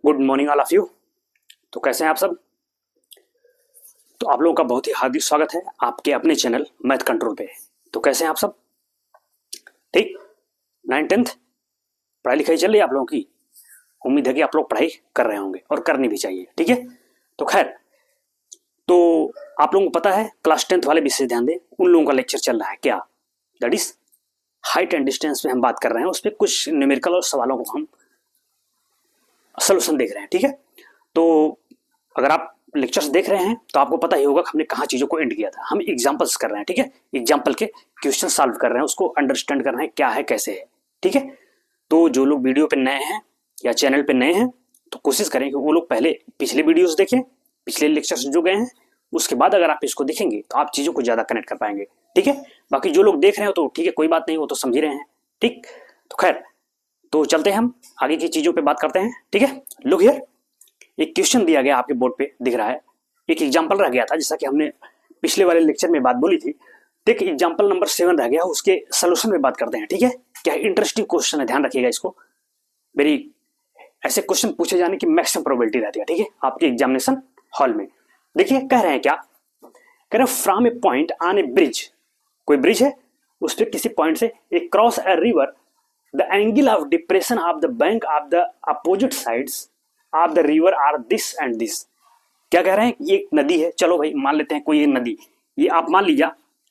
Good morning all of you. तो कैसे हैं आप सब? तो आप लोगों का बहुत ही हार्दिक स्वागत है आपके अपने चैनल मैथ कंट्रोल पे। तो कैसे हैं आप सब? ठीक, 9th 10th पढ़ाई लिखाई चल रही है आप लोगों की। उम्मीद है कि आप लोग पढ़ाई कर रहे होंगे और करनी भी चाहिए। ठीक है, तो खैर, तो आप लोगों को पता है क्लास 10th वाले विषय ध्यान दें, उन लोगों का लेक्चर चल रहा है क्या, that is height and distance पे हम बात कर रहे हैं। उस पर कुछ न्यूमेरिकल और सवालों को हम सोल्यूशन देख रहे हैं। ठीक है, तो अगर आप लेक्चर्स देख रहे हैं तो आपको पता ही होगा कि हमने कहाँ चीजों को एंड किया था। हम एग्जांपल्स कर रहे हैं। ठीक है, एग्जांपल के क्वेश्चन सॉल्व कर रहे हैं, उसको अंडरस्टैंड कर रहे हैं क्या है कैसे है। ठीक है, तो जो लोग वीडियो पे नए हैं या चैनल पे नए हैं तो कोशिश करें कि वो लोग पहले पिछले वीडियोस देखें, पिछले लेक्चर्स जो गए हैं, उसके बाद अगर आप इसको देखेंगे तो आप चीजों को ज्यादा कनेक्ट कर पाएंगे। ठीक है, बाकी जो लोग देख रहे हो तो ठीक है, कोई बात नहीं, वो तो समझ ही रहे हैं। ठीक, तो खैर, तो चलते हैं हम आगे की चीजों पे बात करते हैं। ठीक है, लुक हियर, एक क्वेश्चन दिया गया आपके बोर्ड पे दिख रहा है, एक एग्जांपल रह गया था जैसा कि हमने पिछले वाले लेक्चर में बात बोली थी। देख, एग्जांपल नंबर 7 रह गया, उसके सोल्यूशन में बात करते हैं। ठीक है, क्या इंटरेस्टिंग क्वेश्चन है, ध्यान रखिएगा इसको। मेरी ऐसे क्वेश्चन पूछे जाने की मैक्सिमम प्रोबेबिलिटी रहती है। ठीक है, आपके एग्जामिनेशन हॉल में। देखिए कह रहे हैं क्या, कह रहे हैं from a point on a bridge, कोई ब्रिज है, उस पर किसी पॉइंट से a cross a river, the angle of depression of the bank of the opposite sides of the river are this and this. क्या कह रहे हैं, ये एक नदी है, चलो भाई मान लेते हैं कोई एक नदी, ये आप मान लीजिए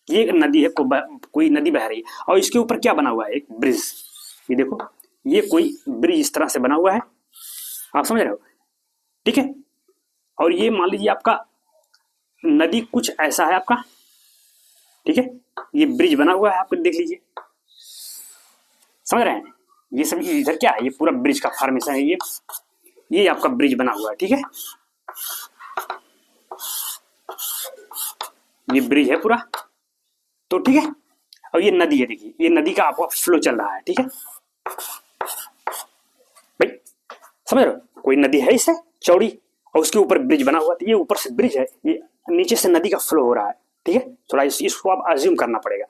ये एक नदी है, कोई नदी बह रही है और इसके ऊपर क्या बना हुआ है, एक ब्रिज। ये देखो, ये कोई ब्रिज इस तरह से बना हुआ है, आप समझ रहे हो। ठीक है, और ये मान लीजिए आपका नदी कुछ ऐसा है आपका। ठीक है, ये ब्रिज बना हुआ है, आपको देख लीजिए, समझ रहे हैं। ये सब इधर क्या है, ये पूरा ब्रिज का फॉर्मेशन है, ये आपका ब्रिज बना हुआ है। ठीक है, ये ब्रिज है पूरा, तो ठीक है। अब ये नदी है, देखिए ये नदी का आपका फ्लो चल रहा है। ठीक है भाई, समझ रहे हो, कोई नदी है इससे चौड़ी और उसके ऊपर ब्रिज बना हुआ, तो ये ऊपर से ब्रिज है, ये नीचे से नदी का फ्लो हो रहा है। ठीक है, थोड़ा इसको आप अज्यूम करना पड़ेगा,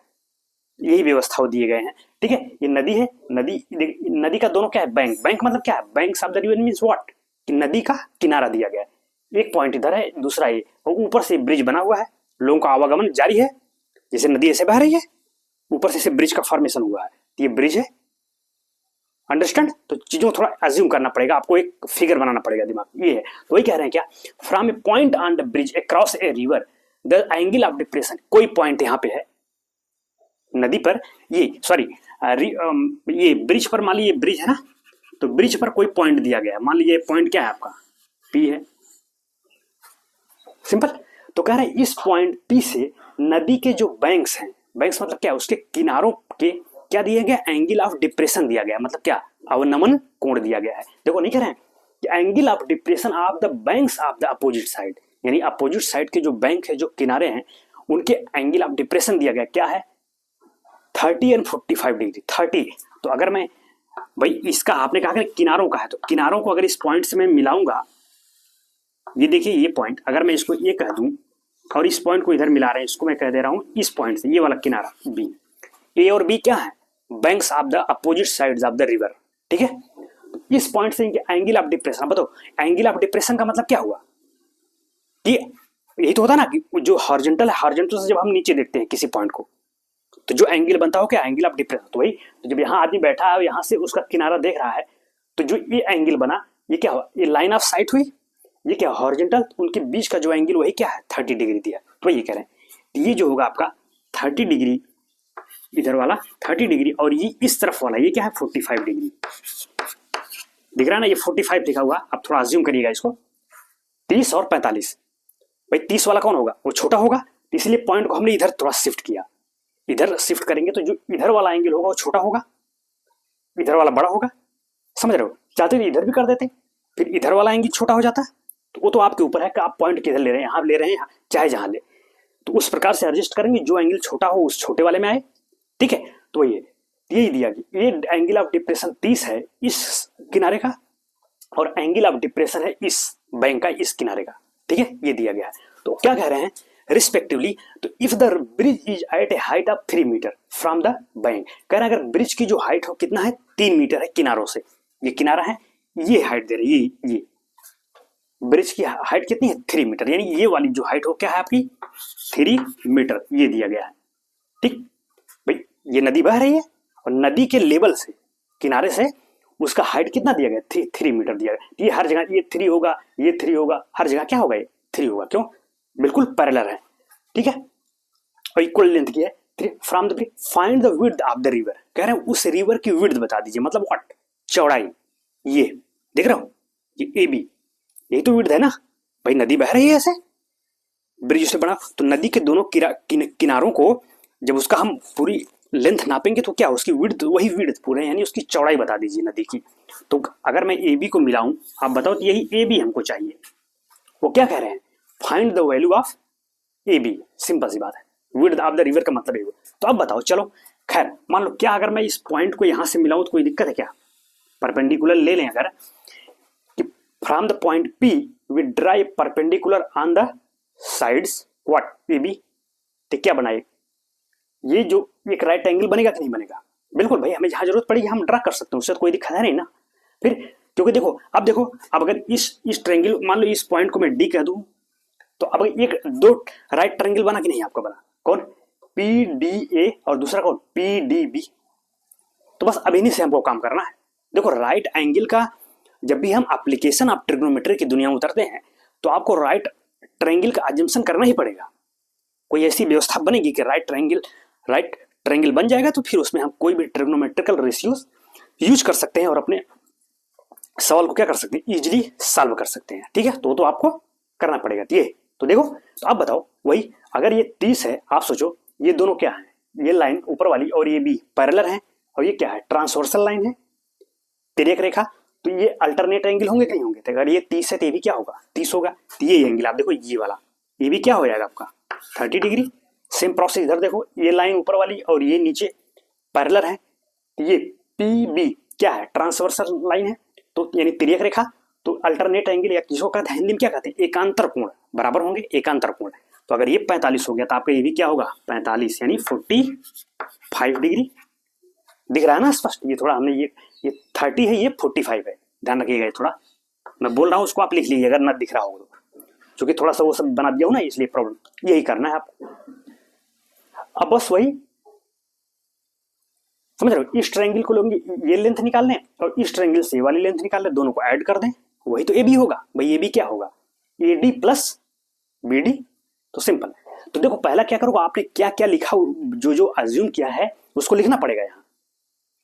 यही व्यवस्था दिए गए हैं। ठीक है, ये नदी है, नदी का दोनों क्या है, बैंक, बैंक मतलब क्या है, banks of the river means what, कि नदी का किनारा दिया गया है, एक पॉइंट इधर है दूसरा ये, और ऊपर से ब्रिज बना हुआ है, लोगों का आवागमन जारी है, जैसे नदी ऐसे बह रही है, ऊपर से ब्रिज का फॉर्मेशन हुआ है, तो ये ब्रिज है। अंडरस्टैंड, तो चीजों को थोड़ा अज्यूम करना पड़ेगा, आपको एक फिगर बनाना पड़ेगा दिमाग, ये है। तो वही कह रहे हैं क्या, from a point on the bridge across A river the angle of depression, कोई पॉइंट यहाँ पे है नदी पर, ये सॉरी ये ब्रिज पर, मान लीजिए ब्रिज है ना, तो ब्रिज पर कोई पॉइंट दिया गया है, मान लीजिए पॉइंट क्या है आपका, पी है, सिंपल। तो कह रहे हैं इस पॉइंट पी से नदी के जो बैंक्स हैं, बैंक्स मतलब क्या, उसके किनारों के क्या दिया गया, एंगल ऑफ डिप्रेशन दिया गया, मतलब क्या, अवनमन कोण दिया गया है। देखो नहीं कह रहे हैं कि angle of depression of the banks of the opposite side, यानी अपोजिट साइड के जो बैंक है, जो किनारे हैं, उनके एंगल ऑफ डिप्रेशन दिया गया, क्या है 30 एंड 45 डिग्री। 30, तो अगर मैं भाई इसका, आपने कहा कि किनारों का है, तो किनारों को अगर इस पॉइंट से मैं मिलाऊंगा, ये देखिए ये पॉइंट, अगर मैं इसको ये कह दूं और इस पॉइंट को इधर मिला रहे हैं, इसको मैं कह दे रहा हूं इस पॉइंट से, ये वाला किनारा बी, ए और बी क्या है, banks of the opposite sides of the river. ठीक है, इस पॉइंट से एंगल ऑफ डिप्रेशन, बताओ एंगल ऑफ डिप्रेशन का मतलब क्या हुआ, कि यही तो होता ना कि जो हॉरिजॉन्टल है, हॉरिजॉन्टल से जब हम नीचे देखते हैं किसी पॉइंट को, तो जो एंगल बनता हो क्या, एंगल ऑफ डिप्रेशन। तो वही, तो जब यहाँ आदमी बैठा है, यहाँ से उसका किनारा देख रहा है, तो जो ये एंगल बना, ये क्या हुआ, ये लाइन ऑफ साइट हुई, ये क्या हॉरिजॉन्टल, उनके बीच का जो एंगल वही क्या है 30 डिग्री दिया। तो ये कह रहे हैं ये जो होगा आपका 30 डिग्री, इधर वाला 30 डिग्री, और ये इस तरफ वाला ये क्या है 45 डिग्री, दिख रहा है ना, ये 45 लिखा हुआ। अब थोड़ा अज्यूम करिएगा इसको, 30 और 45, भाई 30 वाला कौन होगा, वो छोटा होगा, इसलिए पॉइंट को हमने इधर थोड़ा शिफ्ट किया, इधर शिफ्ट करेंगे तो जो इधर वाला एंगल होगा वो छोटा होगा, इधर वाला बड़ा होगा, समझ रहे हो। चाहते तो इधर भी कर देते, फिर इधर वाला एंगल छोटा हो जाता, तो वो तो आपके ऊपर है कि आप पॉइंट किधर ले रहे हैं, यहाँ ले रहे हैं चाहे जहां ले, तो उस प्रकार से एडजस्ट करेंगे, जो एंगल छोटा हो उस छोटे वाले में आए। ठीक है, तो ये यही दिया गया, ये एंगल ऑफ डिप्रेशन 30 है इस किनारे का, और एंगल ऑफ डिप्रेशन है इस बैंक का इस किनारे का। ठीक है, ये दिया गया है। तो क्या कह रहे हैं रिस्पेक्टिवली, तो if the bridge is at a height of 3 metre from the bank, कह रहे हैं अगर ब्रिज की जो हाइट हो कितना है 3 मीटर है किनारों से, ये किनारा है, ये हाइट दे रही है, ये ब्रिज की हाइट कितनी है 3 मीटर, यानी ये वाली जो हाइट हो क्या है आपकी 3 मीटर, ये दिया गया है। ठीक भाई, ये नदी बह रही है और नदी के लेवल से किनारे से उसका हाइट कितना दिया गया 3 मीटर दिया गया। ये हर जगह ये 3 होगा, ये 3 होगा, हर जगह क्या होगा ये 3 होगा, क्यों बिल्कुल पैरेलल है। ठीक है, और इक्वल लेंथ की है। From the find the width of the river, कह रहे हैं उस रिवर की विड्थ बता दीजिए, मतलब व्हाट, चौड़ाई। ये देख रहे हो ये ए बी, यही तो विड्थ है ना भाई, नदी बह रही है ऐसे ब्रिज से बना, तो नदी के दोनों किनारों को जब उसका हम पूरी लेंथ नापेंगे तो क्या उसकी विड्थ, वही विड्थ पूरे, यानी उसकी चौड़ाई बता दीजिए नदी की। तो अगर मैं ए बी को मिलाऊं, आप बताओ तो यही ए बी हमको चाहिए। वो क्या कह रहे हैं, find the value of A B, simple सी बात है, विड्थ ऑफ द रिवर का मतलब है। तो अब बताओ, चलो खैर मान लो क्या अगर मैं इस पॉइंट को यहां से मिलाऊं तो कोई दिक्कत है क्या, परपेंडिकुलर ले लें अगर, कि from the point P we draw a perpendicular on the sides what A B, तो क्या बनाए, ये जो एक राइट एंगल बनेगा कि नहीं बनेगा, बिल्कुल भाई, हमें जहां जरूरत पड़ेगी हम ड्रा कर सकते हैं, उससे तो कोई दिक्कत है नहीं ना। फिर क्योंकि देखो अब अगर इस ट्रायंगल, मान लो इस पॉइंट को मैं डी कह दूं, तो अब एक दो राइट ट्रायंगल बना कि नहीं आपका बना, कौन पी डी ए और दूसरा कौन पी डी बी। तो बस अब इन्हीं से हमको काम करना है। देखो राइट एंगल का जब भी हम एप्लीकेशन ऑफ ट्रिग्नोमेट्री की दुनिया में उतरते हैं तो आपको राइट ट्रायंगल का अजम्पशन करना ही पड़ेगा। कोई ऐसी व्यवस्था बनेगी कि राइट ट्रायंगल बन जाएगा तो फिर उसमें हम कोई भी ट्रिग्नोमेट्रिकल रेशियोज यूज कर सकते हैं और अपने सवाल को क्या कर सकते हैं, इजीली सॉल्व कर सकते हैं। ठीक है, तो आपको करना पड़ेगा। ये तो देखो, तो आप बताओ वही, अगर ये 30 है, आप सोचो ये दोनों क्या है, ये लाइन ऊपर वाली और ये बी पैरेलल है, और ये क्या है ट्रांसवर्सल लाइन है, तिर्यक रेखा, तो ये अल्टरनेट एंगल होंगे कहीं होंगे। तो अगर ये 30 है तो ये भी क्या होगा 30 होगा, तो ये एंगल आप देखो ये वाला, ये भी क्या हो जाएगा आपका 30 डिग्री। सेम प्रोसेस इधर देखो, ये लाइन ऊपर वाली और ये नीचे पैरेलल है, तो ये पी बी क्या है ट्रांसवर्सल लाइन है, तो यानी तिर्यक रेखा, तो अल्टरनेट एंगल या किसको कहते हैं हिंदी में क्या कहते हैं, एकांतर कोण बराबर होंगे, एकांतर कोण। तो अगर ये 45 हो गया तो आपका ये भी क्या होगा 45 यानी 45 डिग्री। दिख रहा है ना स्पष्ट, ये थोड़ा हमने ये 30 है, ये 45 है, ध्यान रखिएगा। थोड़ा मैं बोल रहा हूँ उसको आप लिख लीजिए अगर ना दिख रहा हो तो, क्योंकि थोड़ा सा वो सब बना दिया हो ना, इसलिए प्रॉब्लम, यही करना है आपको। अब बस वही समझ रहे हो, इस ट्रायंगल को लोग ये लेंथ निकाल लें और इस ट्रायंगल से ये वाली लेंथ निकाल लें, दोनों को ऐड कर दें, वही तो ए बी होगा भाई। ए बी क्या होगा A D plus B D, तो सिंपल। तो देखो पहला क्या करोगे, आपने क्या क्या लिखा, जो अज्यूम किया है उसको लिखना पड़ेगा यहाँ।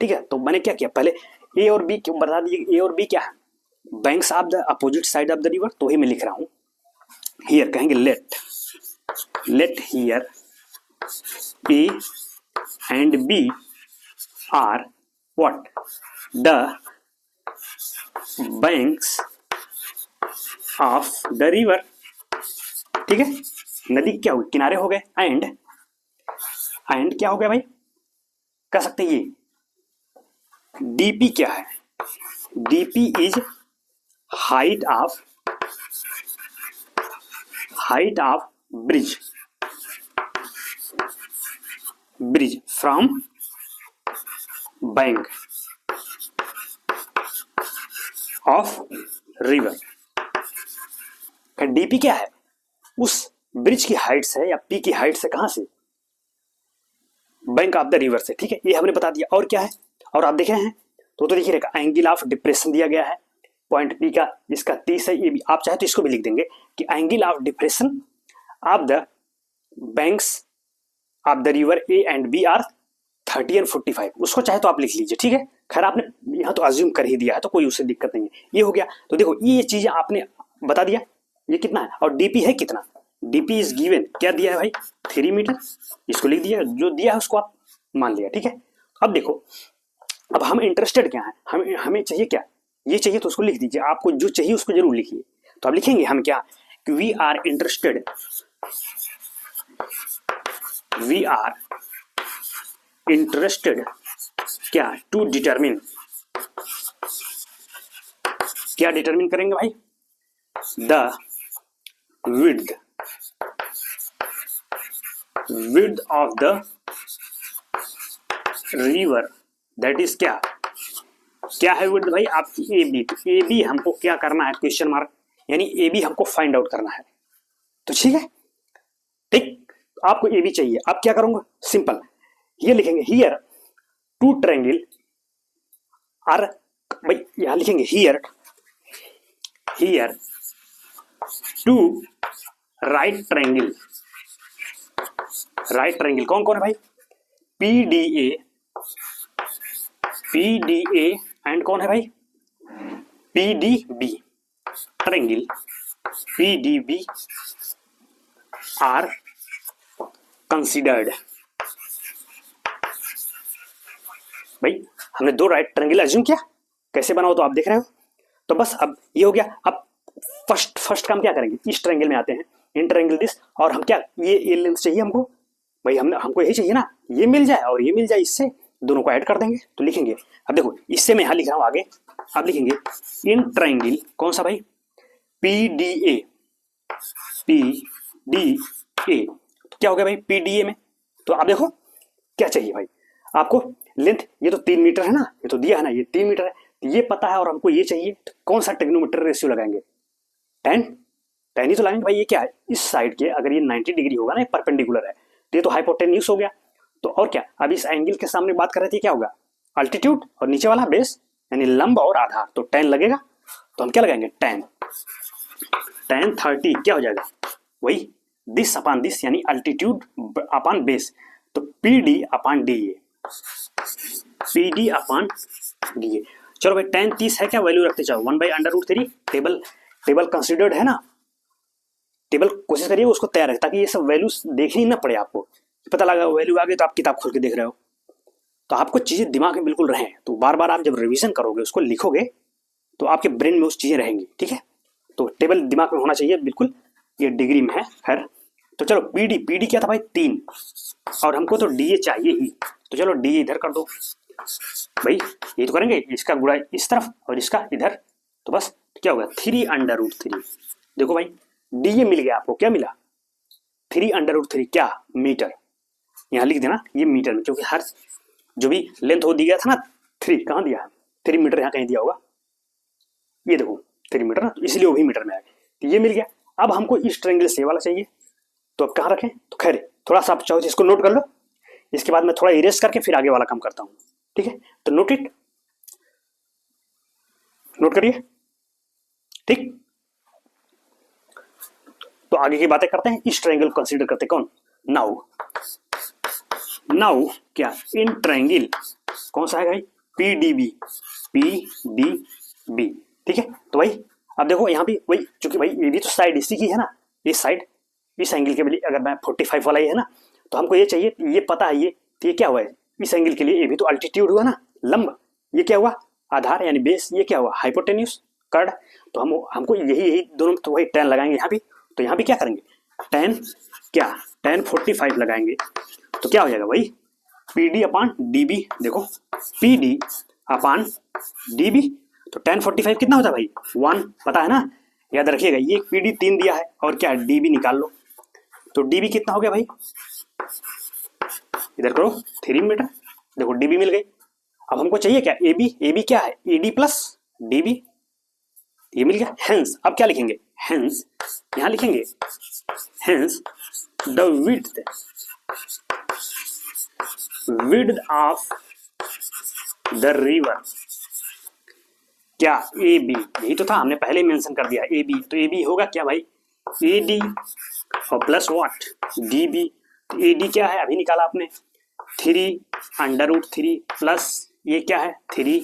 ठीक है, तो मैंने क्या किया, पहले ए और बी क्यों बता दीजिए, ए और बी क्या है banks of the opposite side of the river, तो ही मैं लिख रहा हूं हियर, कहेंगे let here A and B are what the banks of the river. ठीक है, नदी क्या हुई किनारे हो गए, एंड क्या हो गया भाई, कह सकते हैं ये डीपी क्या है, DP is height of bridge from bank of river. DP क्या है, उस ब्रिज की हाइट से या पी की हाइट से, कहां से, बैंक ऑफ द रिवर से। ठीक है, ये हमने बता दिया। और क्या है, और आप देख रहे हैं तो देखिए एंगल ऑफ डिप्रेशन दिया गया है पॉइंट पी का, इसका 30 है, ये भी आप चाहे तो इसको भी लिख देंगे कि angle of depression of the banks of the river A and B are 30 and 45, उसको चाहे तो आप लिख लीजिए। ठीक है, खैर आपने यहाँ तो अज्यूम कर ही दिया है तो कोई उससे दिक्कत नहीं है, ये हो गया। तो देखो ये चीजें आपने बता दिया, ये कितना है और डीपी है कितना, डीपी इज गिवन, क्या दिया है भाई 3 मीटर, इसको लिख दिया, जो दिया है उसको आप मान लिया। ठीक है, अब देखो, अब हम इंटरेस्टेड क्या है, हमें चाहिए क्या, ये चाहिए तो उसको लिख दीजिए, आपको जो चाहिए उसको जरूर लिखिए। तो अब लिखेंगे हम क्या, वी आर इंटरेस्टेड क्या टू डिटरमिन, क्या डिटरमिन करेंगे भाई, the width of the river, that is क्या है विड्थ भाई आपकी ए बी। तो ए बी हमको क्या करना है, क्वेश्चन मार्क, यानी ए बी हमको फाइंड आउट करना है। तो ठीक है, ठीक, आपको ए बी चाहिए। आप क्या करोगे, सिंपल, ये लिखेंगे हियर टू ट्रायंगल आर, भाई यहां लिखेंगे here to right triangle. Right triangle कौन कौन है भाई, पीडीए एंड कौन है भाई, PDB. Triangle PDB are considered. भाई हमने दो राइट ट्रायंगल अज्यूम किया, कैसे बनाओ तो आप देख रहे हो। तो बस अब ये हो गया। अब फर्स्ट काम क्या करेंगे, इस ट्रायंगल में आते हैं, इन ट्रायंगल दिस, और हम क्या, ये लेंथ चाहिए हमको, भाई हमको यही चाहिए ना, ये मिल जाए और ये मिल जाए, इससे दोनों को ऐड कर देंगे। तो लिखेंगे, अब देखो इससे मैं यहां लिख रहा हूं आगे, आप लिखेंगे इन ट्रायंगल कौन सा भाई, पीडीए। तो क्या हो गया भाई, पीडीए में। तो आप देखो क्या चाहिए भाई आपको, लेंथ, ये तो 3 मीटर है ना, ये तो दिया है ना, ये 3 मीटर है, तो ये पता है, और हमको ये चाहिए, तो कौन सा ट्रिग्नोमेट्री रेशियो लगाएंगे, 10 ही तो लगाएंगे भाई। ये क्या है, इस साइड के अगर ये 90 डिग्री होगा ना, परपेंडिकुलर है, तो ये तो हाइपोटेन्यूज हो गया। तो और क्या, अब इस एंगल के सामने बात कर रहे थे, क्या होगा, अल्टीट्यूड, और नीचे वाला बेस यानी लंब और आधार, तो 10 लगेगा। तो हम क्या लगाएंगे, 10 30 क्या हो जाएगा, वही दिस अपान दिस, यानी अल्टीट्यूड अपान बेस। तो PD upon D A, PD upon D A. चलो भाई 10 30 है, क्या वैल्यू रखते जाओ, 1/√3। टेबल कंसिडर्ड है ना, टेबल कोशिश करिए उसको तैयार रखें, ताकि ये सब वैल्यूज देखनी ना पड़े आपको, पता लगा वैल्यू आ गई तो आप किताब खोल के देख रहे हो। तो आपको चीजें दिमाग में बिल्कुल रहें, तो बार बार आप जब रिवीजन करोगे, उसको लिखोगे, तो आपके ब्रेन में उस चीजें रहेंगी, ठीक है। तो टेबल दिमाग में होना चाहिए बिल्कुल, ये डिग्री में है, खैर। तो चलो पीडी क्या था भाई, 3, और हमको तो डीए चाहिए ही, तो चलो डीए इधर कर दो भाई, ये तो करेंगे, इसका गुणा इस तरफ और इसका इधर, तो बस क्या होगा, 3/√3। देखो भाई डीए मिल गया आपको, क्या मिला, 3/√3 क्या, मीटर। यहाँ लिख देना ये मीटर में, क्योंकि हर जो भी लेंथ हो दिया था ना, 3 कहाँ दिया है, 3 मीटर यहाँ कहीं दिया होगा, ये देखो 3 मीटर ना, तो इसलिए वो भी मीटर में आ गया। तो ये मिल गया। अब हमको इस ट्रायंगल से वाला चाहिए, तो अब कहाँ रखें, तो खैर थोड़ा सा आप चाहो तो इसको नोट कर लो, इसके बाद मैं थोड़ा इरेज करके फिर आगे वाला काम करता हूँ, ठीक है। तो नोट इट, नोट करिए, ठीक। तो आगे की बातें करते हैं, इस ट्रायंगल को कंसीडर करते हैं, कौन, नाउ क्या, इन ट्रायंगल कौन सा है भाई, पीडीबी, ठीक है। तो भाई अब देखो यहाँ भी वही, चूंकि भाई ये भी तो साइड इसी की है ना, इस साइड, इस एंगल के लिए अगर मैं 45 वाला ही है ना, तो हमको ये चाहिए, ये पता है, ये क्या हुआ है, इस एंगल के लिए ये भी तो अल्टीट्यूड हुआ ना, लंब, ये क्या हुआ, आधार यानी बेस, ये क्या हुआ, हाइपोटेन्यूज, कर्ड। तो हमको यही दोनों, तो वही 10 लगाएंगे यहाँ भी। तो यहाँ भी क्या करेंगे, 10 45 लगाएंगे, तो क्या हो जाएगा भाई, पीडी अपान डीबी। देखो पीडी अपान डीबी, तो 10 45 कितना होता है भाई, 1, पता है ना, याद रखिएगा। ये पीडी 3 दिया है, और क्या डीबी निकाल लो, तो डीबी कितना हो गया भाई, इधर करो 3 मीटर, देखो डीबी मिल गई। अब हमको चाहिए क्या, एबी क्या है, ईडी प्लस डीबी, ये मिल गया। हेंस अब क्या लिखेंगे, हेंस यहां लिखेंगे, hence the width of the river, क्या, ए बी, यही तो था, हमने पहले मेंशन कर दिया ए बी, तो ए बी होगा क्या भाई, ए डी और plus what, D B. A D क्या है, अभी निकाला आपने, 3/√3 प्लस ये क्या है 3,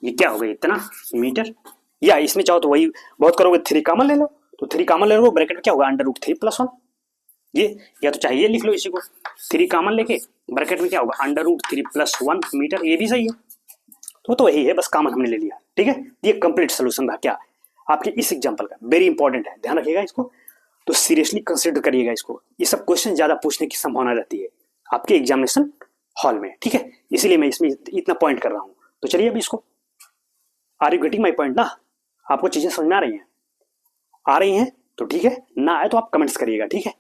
ये क्या हो गया, इतना मीटर। या इसमें चाहो तो वही बहुत करोगे, 3 कॉमन ले लो, तो 3 कॉमन ले लो, ब्रैकेट में क्या होगा, √3 + 1, ये या तो चाहिए लिख लो इसी को, 3 कॉमन लेके ब्रैकेट में क्या होगा, √3 + 1 मीटर, ये भी सही है। तो वही है, बस कॉमन हमने ले लिया, ठीक है। ये कंप्लीट सोल्यूशन था क्या आपके इस एग्जांपल का, वेरी इंपॉर्टेंट है, ध्यान रखिएगा इसको, तो सीरियसली कंसीडर करिएगा इसको। ये सब क्वेश्चन ज्यादा पूछने की संभावना रहती है आपके एग्जामिनेशन हॉल में, ठीक है, इसीलिए मैं इसमें इतना पॉइंट कर रहा हूं। तो चलिए अब इसको, are you getting my point ना, आपको चीजें समझ में आ रही हैं तो ठीक है, ना आए तो आप कमेंट्स करिएगा, ठीक है।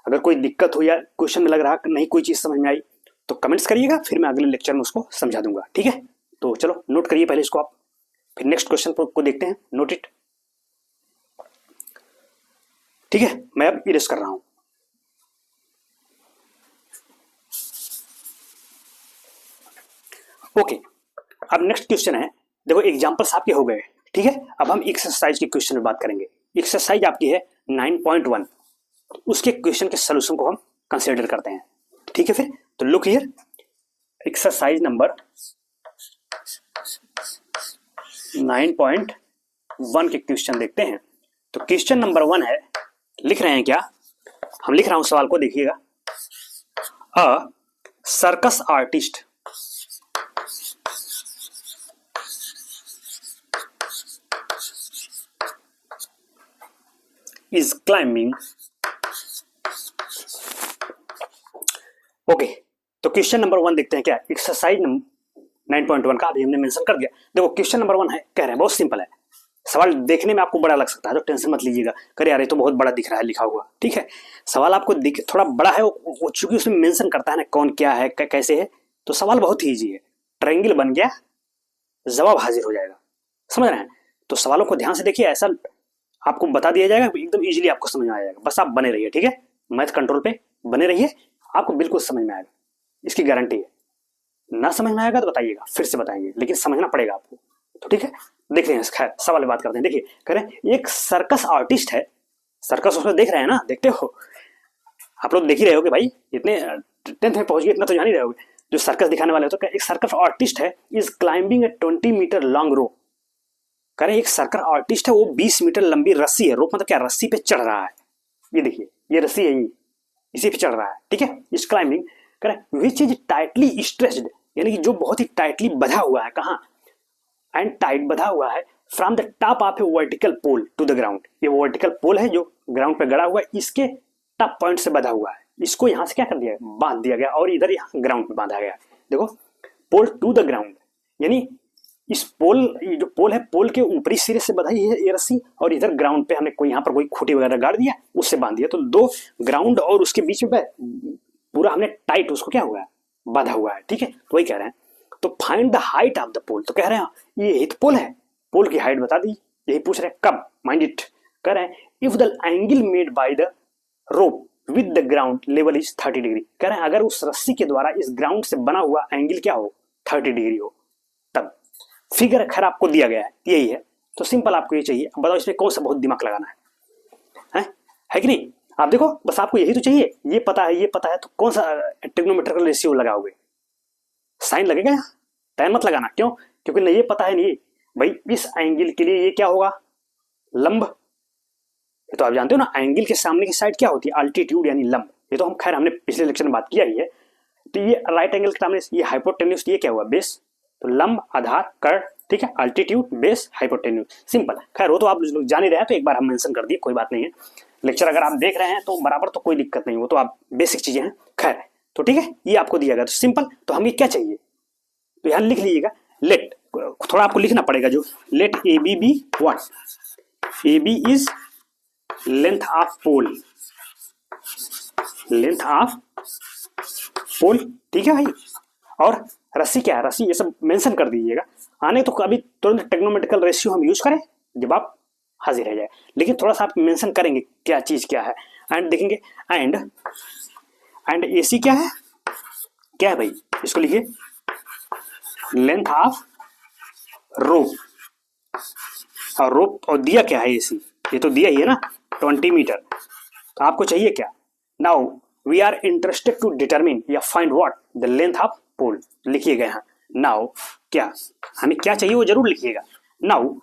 अगर कोई दिक्कत हो या क्वेश्चन में लग रहा नहीं कोई चीज समझ में आई, तो कमेंट्स करिएगा, फिर मैं अगले लेक्चर में उसको समझा दूंगा, ठीक है। तो चलो नोट करिए पहले इसको आप, फिर नेक्स्ट क्वेश्चन को देखते हैं, नोट इट। ठीक है, मैं अब इरेज कर रहा हूं। ओके, अब नेक्स्ट क्वेश्चन है, देखो एग्जांपल्स आपके हो गए, ठीक है। अब हम एक्सरसाइज के क्वेश्चन में बात करेंगे। एक्सरसाइज आपकी है 9.1, उसके क्वेश्चन के सोल्यूशन को हम कंसीडर करते हैं, ठीक है। फिर तो लुक हियर, एक्सरसाइज नंबर 9.1 के क्वेश्चन देखते हैं। तो क्वेश्चन नंबर 1 है, लिख रहे हैं क्या, हम लिख रहा हूं सवाल को, देखिएगा। अ circus artist is climbing। Okay, तो क्वेश्चन नंबर 1 देखते हैं क्या, एक्सरसाइज 9.1 का अभी हमने मेंशन कर दिया। देखो क्वेश्चन नंबर 1 है, कह रहे हैं बहुत सिंपल है। सवाल देखने में आपको बड़ा लग सकता है, तो टेंशन मत लीजिएगा, करे यार ये तो बहुत बड़ा दिख रहा है लिखा हुआ, ठीक है। सवाल आपको थोड़ा बड़ा है, वो चूंकि उसमें मेंशन करता है ना कौन क्या है कैसे है, तो सवाल बहुत ही ईजी है। ट्रायंगल बन गया, जवाब हाजिर हो जाएगा, समझ रहे हैं। तो सवालों को ध्यान से देखिए, ऐसा आपको बता दिया जाएगा, एकदम इजीली आपको समझ में आ जाएगा। बस आप बने रहिए, ठीक है, मैथ कंट्रोल पे बने रहिए, आपको बिल्कुल समझ में आएगा, इसकी गारंटी है। ना समझ में आएगा तो बताइएगा, फिर से बताएंगे, लेकिन समझना पड़ेगा आपको, तो ठीक है। देख रहे हैं, खैर सवाल बात करते हैं। देखिए कह रहे हैं एक सर्कस आर्टिस्ट है, सर्कस उसमें देख रहे हैं ना, देखते हो आप लोग, देख ही रहे हो कि भाई इतने 10th में पहुंच गए, इतना तो जान ही रहे होगे जो सर्कस दिखाने वाले हो। तो एक सर्कस आर्टिस्ट है, is climbing a 20 metre long rope. कह रहे एक सर्कस आर्टिस्ट है, वो 20 मीटर लंबी रस्सी है, रोप मतलब क्या, रस्सी पे चढ़ रहा है। ये देखिए, ये रस्सी है, ये इसी पे चढ़ रहा है, ठीक है। इस क्लाइंबिंग कह रहे विच इज टाइटली स्ट्रेच्ड, यानी कि जो बहुत ही टाइटली बंधा हुआ है, कहाँ, एंड टाइट बंधा हुआ है, from the top of a vertical pole to the ground. ये वर्टिकल पोल है जो ग्राउंड पे गड़ा हुआ है, इसके टॉप पॉइंट से बंधा हुआ है, इसको यहां से क्या कर दिया, बांध दिया गया, और इधर यहाँ ग्राउंड पे बांधा गया। देखो पोल टू द ग्राउंड, यानी इस पोल, ये जो पोल है, पोल के ऊपरी सिरे से बंधाई है ये रस्सी, और इधर ग्राउंड पे हमने कोई यहाँ पर कोई खूंटी वगैरह गाड़ दिया, उससे बांध दिया। तो दो ग्राउंड और उसके बीच में पूरा हमने टाइट उसको क्या हुआ है, बांधा हुआ है, ठीक है। तो वही कह रहे हैं, तो find the height of the pole. तो कह रहे हैं ये हित पोल है, पोल की हाइट बता दी, यही पूछ रहे हैं कब, माइंड इट। कह रहे हैं if the angle made by the rope with the ground level is 30 degree. कह रहे हैं अगर उस रस्सी के द्वारा इस ग्राउंड से बना हुआ एंगल क्या हो, 30 डिग्री हो, तब फिगर खैर आपको दिया गया है, यही है। तो सिंपल आपको ये चाहिए, अब बताओ इसमें कौन सा बहुत दिमाग लगाना है कि नहीं। आप देखो बस आपको यही तो चाहिए, ये पता है, ये पता है, तो कौन सा ट्रिग्नोमेट्रिकल रेशियो लगाओगे, साइन लगेगा, टाइम मत लगाना। क्यों, क्योंकि नहीं ये पता है, नहीं भाई इस एंगल के लिए ये क्या होगा, लंब। ये तो आप जानते हो ना, एंगल के सामने की साइड क्या होती है, अल्टीट्यूड यानी लंब। ये तो हम खैर हमने पिछले लेक्चर में बात किया ही है। तो ये राइट एंगल के सामने ये हाइपोटेन्यूज, ये क्या हुआ, बेस। तो लंब, आधार, कर्व, ठीक है, अल्टीट्यूड, बेस, हाइपोटेन्यूज, सिंपल। खैर वो तो आप लोग जान ही रहे हैं, तो एक बार हम मेंशन कर दिए, कोई बात नहीं है। लेक्चर अगर आप देख रहे हैं तो बराबर, तो कोई दिक्कत नहीं, वो तो आप बेसिक चीजें हैं। खैर तो ठीक है, ये आपको दिया गया, तो सिंपल। तो हमें क्या चाहिए, तो यहां लिख लीजिएगा, लेट, थोड़ा आपको लिखना पड़ेगा, जो let A B be what, A B is length of pole, length of pole, ठीक है भाई। और रस्सी क्या है, रस्सी, ये सब मेंशन कर दीजिएगा। आने तो अभी तुरंत ट्रिग्नोमेट्रिकल रेशियो हम यूज करें जब आप हाजिर रह जाए, लेकिन थोड़ा सा आप मेंशन करेंगे क्या चीज क्या है, एंड देखेंगे, एंड एसी क्या है, क्या है भाई, इसको लिखिए लेंथ ऑफ रोप, और रोप और दिया क्या है एसी, ये तो दिया ही है ना 20 मीटर। तो आपको चाहिए क्या, now we are interested to determine या find what the length of pole, लिखिएगा यहाँ। नाउ क्या, हमें क्या चाहिए वो जरूर लिखिएगा। Now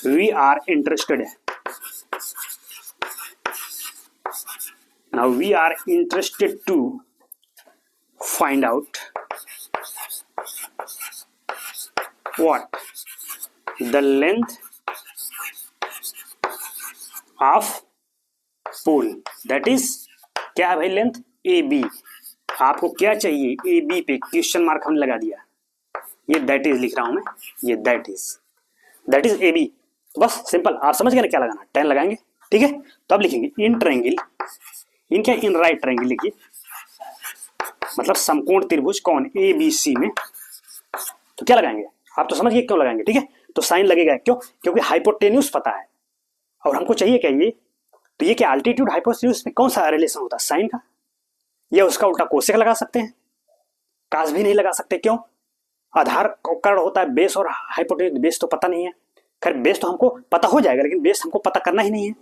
we are interested, now we are interested to find out what the length of pole, that is क्या है भाई, लेंथ ए बी। आपको क्या चाहिए, ए बी पे क्वेश्चन मार्क हमने लगा दिया, ये दैट इज लिख रहा हूं मैं, ये दैट इज ए बी। बस सिंपल, आप समझ गए ना क्या लगाना, 10 लगाएंगे, ठीक है। तो अब लिखेंगे इन ट्रायंगल, इन क्या, इन राइट ट्रायंगल लिखिए, मतलब समकोण त्रिभुज कौन, ए बी सी में। तो क्या लगाएंगे, आप तो समझिए क्यों लगाएंगे, ठीक है। तो साइन लगेगा, क्यों, क्योंकि हाइपोटेन्यूज पता है, और हमको चाहिए क्या, ये तो ये क्या अल्टीट्यूड हाइपोटेन्यूज में कौन सा रिलेशन होता है, साइन का, या उसका उल्टा कोसेक लगा सकते हैं, कास भी नहीं लगा सकते, क्यों, आधार कर्ण होता है बेस और हाइपोटेन्यूज, बेस तो पता नहीं है, खैर बेस तो हमको पता हो जाएगा लेकिन बेस हमको पता करना ही नहीं है।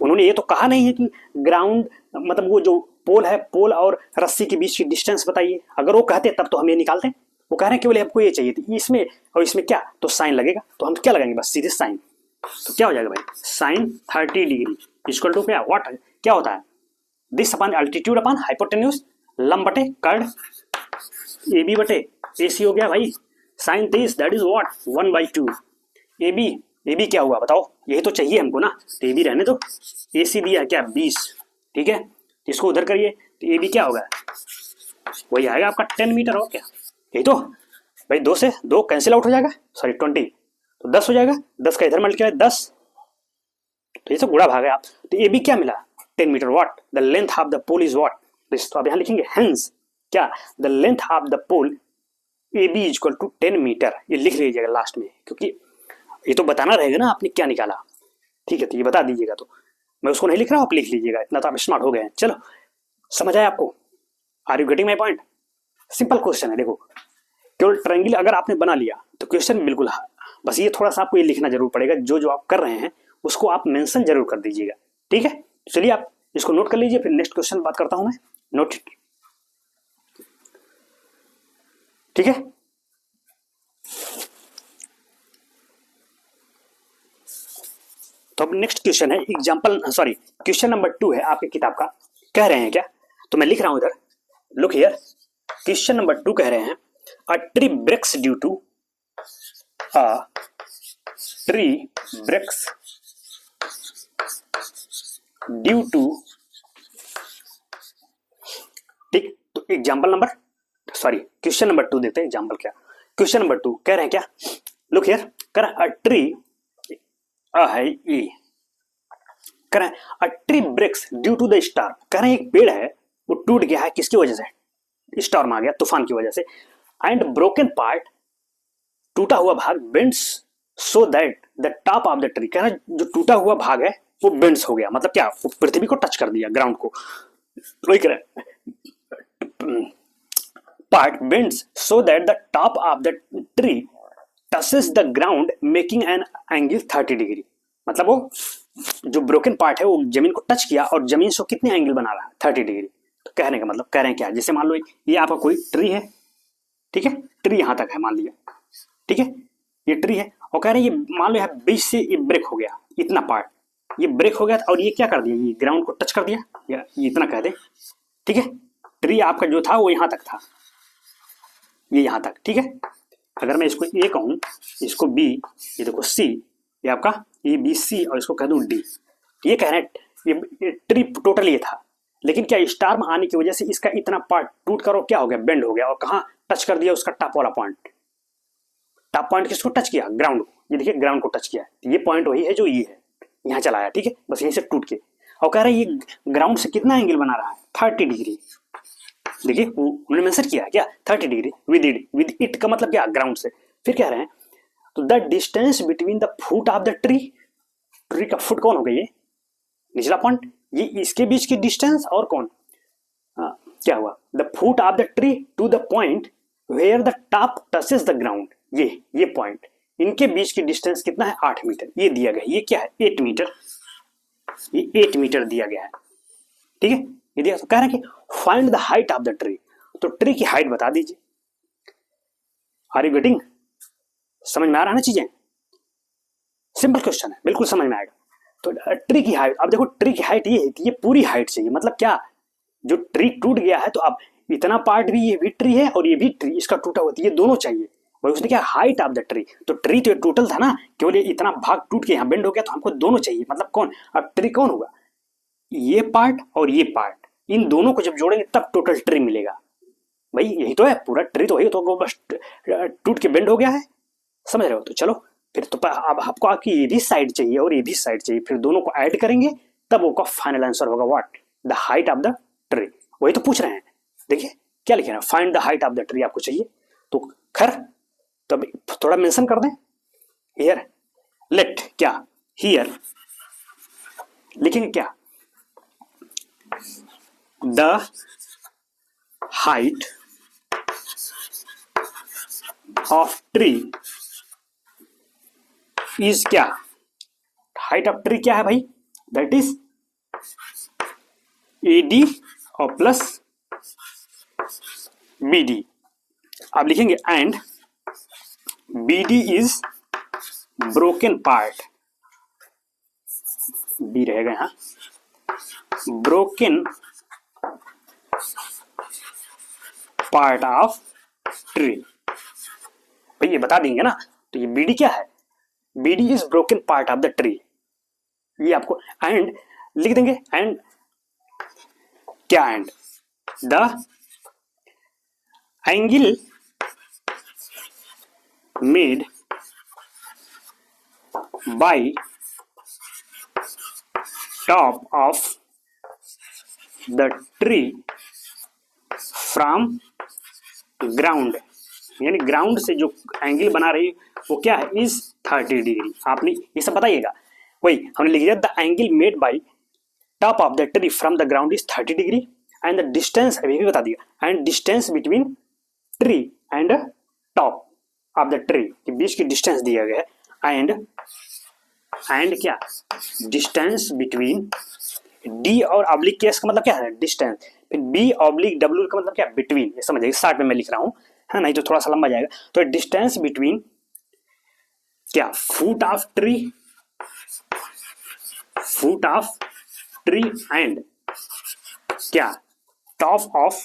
उन्होंने ये तो कहा नहीं है कि ग्राउंड मतलब वो जो पोल है, पोल और रस्सी के बीच की डिस्टेंस बताइए, अगर वो कहते तब तो हम ये निकालते हैं, वो कह रहे हैं केवल हमको ये चाहिए थी, इसमें और इसमें क्या, तो साइन लगेगा, तो हम क्या लगाएंगे, बस सीधे साइन, तो क्या हो जाएगा भाई, साइन 30 डिग्री इक्वल टू क्या, व्हाट, क्या होता है, this upon altitude upon hypotenuse, लंब बटे कर्ड, ए बी बटे ए सी हो गया भाई, sine 30 that is what 1/2, A B क्या हुआ बताओ, यही तो चाहिए हमको ना, तो ए बी रहने दो, ए सी दिया क्या 20, ठीक है, इसको उधर करिए, तो ए बी क्या होगा, वही आएगा आपका 10 मीटर, और क्या, यही तो भाई, 2 से 2 कैंसिल आउट हो जाएगा, सॉरी 20, तो 10 हो जाएगा, 10 का इधर मल्टीप्लाई 10, तो ये तो गुणा भाग है आप, तो ए बी क्या मिला 10 metre, what the length of the pole is what this, तो अब यहाँ लिखेंगे हेंस क्या, the length of the pole A B equal to 10 metre, ये लिख लीजिएगा लास्ट में, क्योंकि ये तो बताना रहेगा ना आपने क्या निकाला, ठीक है, तो ये बता दीजिएगा, तो मैं उसको नहीं लिख रहा हूँ, आप लिख लीजिएगा, इतना तो आप स्मार्ट हो गए हैं, चलो समझ आया आपको, are you getting my point, simple question है, देखो केवल ट्रायंगल अगर आपने बना लिया तो क्वेश्चन बिल्कुल, बस ये थोड़ा सा आपको ये लिखना जरूर पड़ेगा, जो जो आप कर रहे हैं उसको आप मेंशन जरूर कर दीजिएगा, ठीक है, चलिए आप इसको नोट कर लीजिए, फिर नेक्स्ट क्वेश्चन बात करता हूं मैं, नोट, ठीक है, तो अब नेक्स्ट क्वेश्चन है एग्जांपल, सॉरी क्वेश्चन नंबर 2 है आपके किताब का, कह रहे हैं क्या, तो मैं लिख रहा हूं इधर, लुक हियर, क्वेश्चन नंबर 2 कह रहे हैं a tree breaks due to, a tree breaks due to, ठीक, तो example number, sorry question number 2 देखते हैं एग्जांपल क्या, क्वेश्चन नंबर 2 कह रहे हैं क्या, लुक हियर, कह रहा है अ ट्री, अ है ई, कह रहे हैं a tree breaks due to the storm, कह रहे हैं एक पेड़ है वो टूट गया है, किसकी वजह से, स्टॉर्म आ गया, तूफान की वजह से, एंड ब्रोकन पार्ट, टूटा हुआ भाग, bends so that the top of the tree, कह रहा है जो टूटा हुआ भाग है वो बेंड्स हो गया, मतलब क्या, वो पृथ्वी को टच कर दिया, ग्राउंड को, वही कह रहे हैं part bends so that the top of the tree touches the ground making an angle 30 degree, मतलब वो जो ब्रोकन पार्ट है वो जमीन को टच किया और जमीन से कितने एंगल बना रहा है 30 डिग्री, तो कहने का मतलब कह रहे हैं क्या, जैसे मान लो ये आपका कोई ट्री है, ठीक है, ट्री यहां तक है मान लिया, ठीक है, ये ट्री है, और कह रहे हैं ये मान लो बीच से ये ब्रेक हो गया, इतना पार्ट ये ब्रेक हो गया और ये क्या कर दिया, ये ग्राउंड को टच कर दिया, या ये इतना कह दे, ठीक है, ट्री आपका जो था वो यहां तक था, ये यहां तक, ठीक है, अगर मैं इसको ए कहूं, इसको बी, ये देखो सी, ये आपका ए बी सी, और इसको कह दूं डी, ये कह रहे हैं ये ट्री टोटल ये था, लेकिन क्या स्टार्म आने की वजह से इसका इतना पार्ट टूट कर क्या हो गया, बेंड हो गया, और कहां टच कर दिया, उसका टॉप वाला पॉइंट, टॉप पॉइंट किसको टच किया, ग्राउंड को, ये देखिए ग्राउंड को टच किया, ये पॉइंट वही है जो ये है, यहाँ चला आया, ठीक है, बस यहीं से टूट के, और कह रहे हैं ये ग्राउंड से कितना एंगल बना रहा है 30 डिग्री, देखिए उन्होंने मेंशन किया क्या 30 डिग्री विद इट का मतलब क्या, ग्राउंड से, फिर कह रहे हैं तो the distance between the foot of the tree, tree का फुट कौन हो गया, ये निचला पॉइंट, ये इसके बीच की डिस्टेंस, और कौन, क्या हुआ, the foot of the tree to the point where the top touches the ground, ये पॉइंट, इनके बीच की डिस्टेंस कितना है 8 मीटर, ये दिया गया, ये क्या है 8 मीटर, ये 8 मीटर दिया गया है, ठीक है, ये दिया, तो कह रहे हैं कि find the height of the tree, तो ट्री की हाइट बता दीजिए, आर यू गेटिंग, समझ में आ रहा है ना चीजें, सिंपल क्वेश्चन है, बिल्कुल समझ में आएगा, तो ट्री की हाइट, अब देखो ट्री की हाइट ये है कि ये पूरी हाइट चाहिए, मतलब क्या, जो ट्री टूट गया है तो अब इतना पार्ट भी, ये भी ट्री है और ये भी ट्री, इसका टूटा हुआ, ये दोनों चाहिए, भाई उसने क्या हाइट ऑफ द ट्री, तो ट्री तो टोटल था ना, केवल ये इतना भाग टूट के यहाँ बेंड हो गया, तो हमको दोनों चाहिए, मतलब कौन, अब ट्री कौन होगा, ये पार्ट और ये पार्ट, इन दोनों को जब जोड़ेंगे तब टोटल ट्री मिलेगा, भाई यही तो है, पूरा ट्री तो वही, तो बस टूट के बेंड हो गया है, समझ रहे हो, तो चलो फिर तो अब आपको आपकी ये भी साइड चाहिए और ये भी साइड चाहिए, फिर दोनों को ऐड करेंगे तब वो फाइनल आंसर होगा what, the height of the tree, वही तो पूछ रहे हैं, देखिए क्या लिखे ना, find the height of the tree आपको चाहिए, तो खैर तो थोड़ा मेंशन कर दें, हियर लेट क्या, हियर लिखेंगे क्या, the height of tree is क्या, हाइट ऑफ ट्री क्या है भाई, दैट इज एडी और प्लस बीडी। आप लिखेंगे and BD is broken part, B रहेगा यहां, ब्रोकन पार्ट ऑफ ट्री। भाई ये बता देंगे ना, तो ये बीडी क्या है, BD is broken part of the tree, ये आपको एंड लिख देंगे। एंड क्या, and the angle made by top of the tree from ground, यानी ग्राउंड से जो एंगल बना रही है वो क्या है, इज 30 डिग्री। आपने ये सब बताइएगा, वही हमने लिख दिया, the angle made by top of the tree from the ground is 30 degree and the distance, अभी भी बता दिया, and distance between tree and top of the tree के बीच की डिस्टेंस दिया गया है। एंड क्या, डिस्टेंस बिटवीन डी और ऑब्लिक केस का मतलब क्या है, डिस्टेंस, फिर बी ऑब्लिक डब्ल्यू का मतलब क्या, बिटवीन, ये समझिए, स्टार्ट में मैं लिख रहा हूं है, नहीं तो थोड़ा सा लंबा जाएगा। तो डिस्टेंस बिटवीन क्या, फुट ऑफ ट्री एंड क्या, top of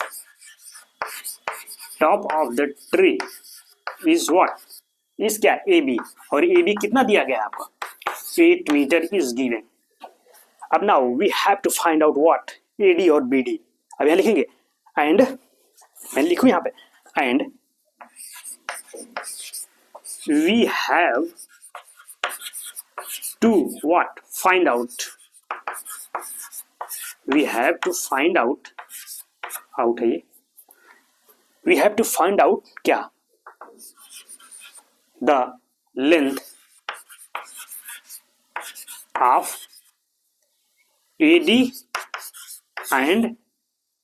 the tree is what, is क्या, ए बी, और ए बी कितना दिया गया है आपको, 8 मीटर इज गिवन। अब now we have to find out what, A D और बी डी। अब यहां लिखेंगे एंड, मैं लिखूं यहां पे, and we have to what, find out, we have to find out, out है ये, we have to find out क्या, the length of AD and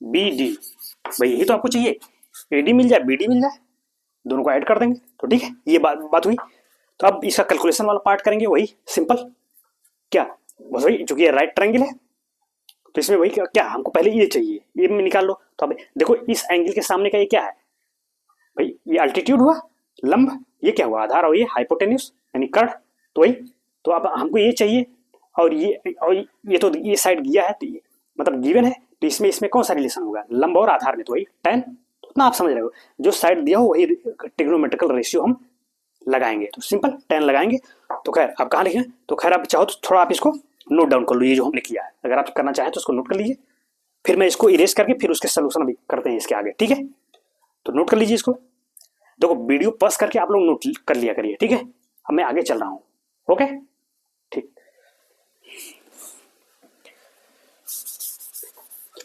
BD। भाई यही तो आपको चाहिए, AD मिल जाए BD मिल जाए, दोनों को ऐड कर देंगे तो ठीक है, ये बात हुई। तो अब इसका कैलकुलेशन वाला पार्ट करेंगे, वही सिंपल क्या, बस वही, चूंकि ये राइट ट्रायंगल है तो इसमें वही क्या, हमको पहले ये चाहिए, ये में निकाल लो। तो अब देखो इस एंगल के सामने का ये क्या है भाई, ये अल्टीट्यूड हुआ, लंब, ये क्या हुआ, आधार, और ये हाइपोटेन्यूस यानी कर्ण, तो वही, तो अब हमको ये चाहिए, और ये तो ये साइड गिया है, तो ये मतलब गिवन है, तो इसमें कौन सा रिलेशन होगा, लंब और आधार में, तो वही tan, तो उतना आप समझ रहे हो, जो साइड दिया हो वही ट्रिग्नोमेट्रिकल रेशियो हम लगाएंगे, तो सिंपल tan लगाएंगे। तो खैर आप कहाँ लिखें, तो खैर आप चाहो तो थोड़ा आप इसको नोट डाउन कर लो, ये जो हमने किया है, अगर आप करना चाहें तो उसको नोट कर लीजिए, फिर मैं इसको इरेज करके फिर उसके सोल्यूशन अभी करते हैं इसके आगे, ठीक है। तो नोट कर लीजिए इसको, देखो वीडियो पॉज करके आप लोग नोट कर लिया करिए, ठीक है। अब मैं आगे चल रहा हूँ, ओके, ठीक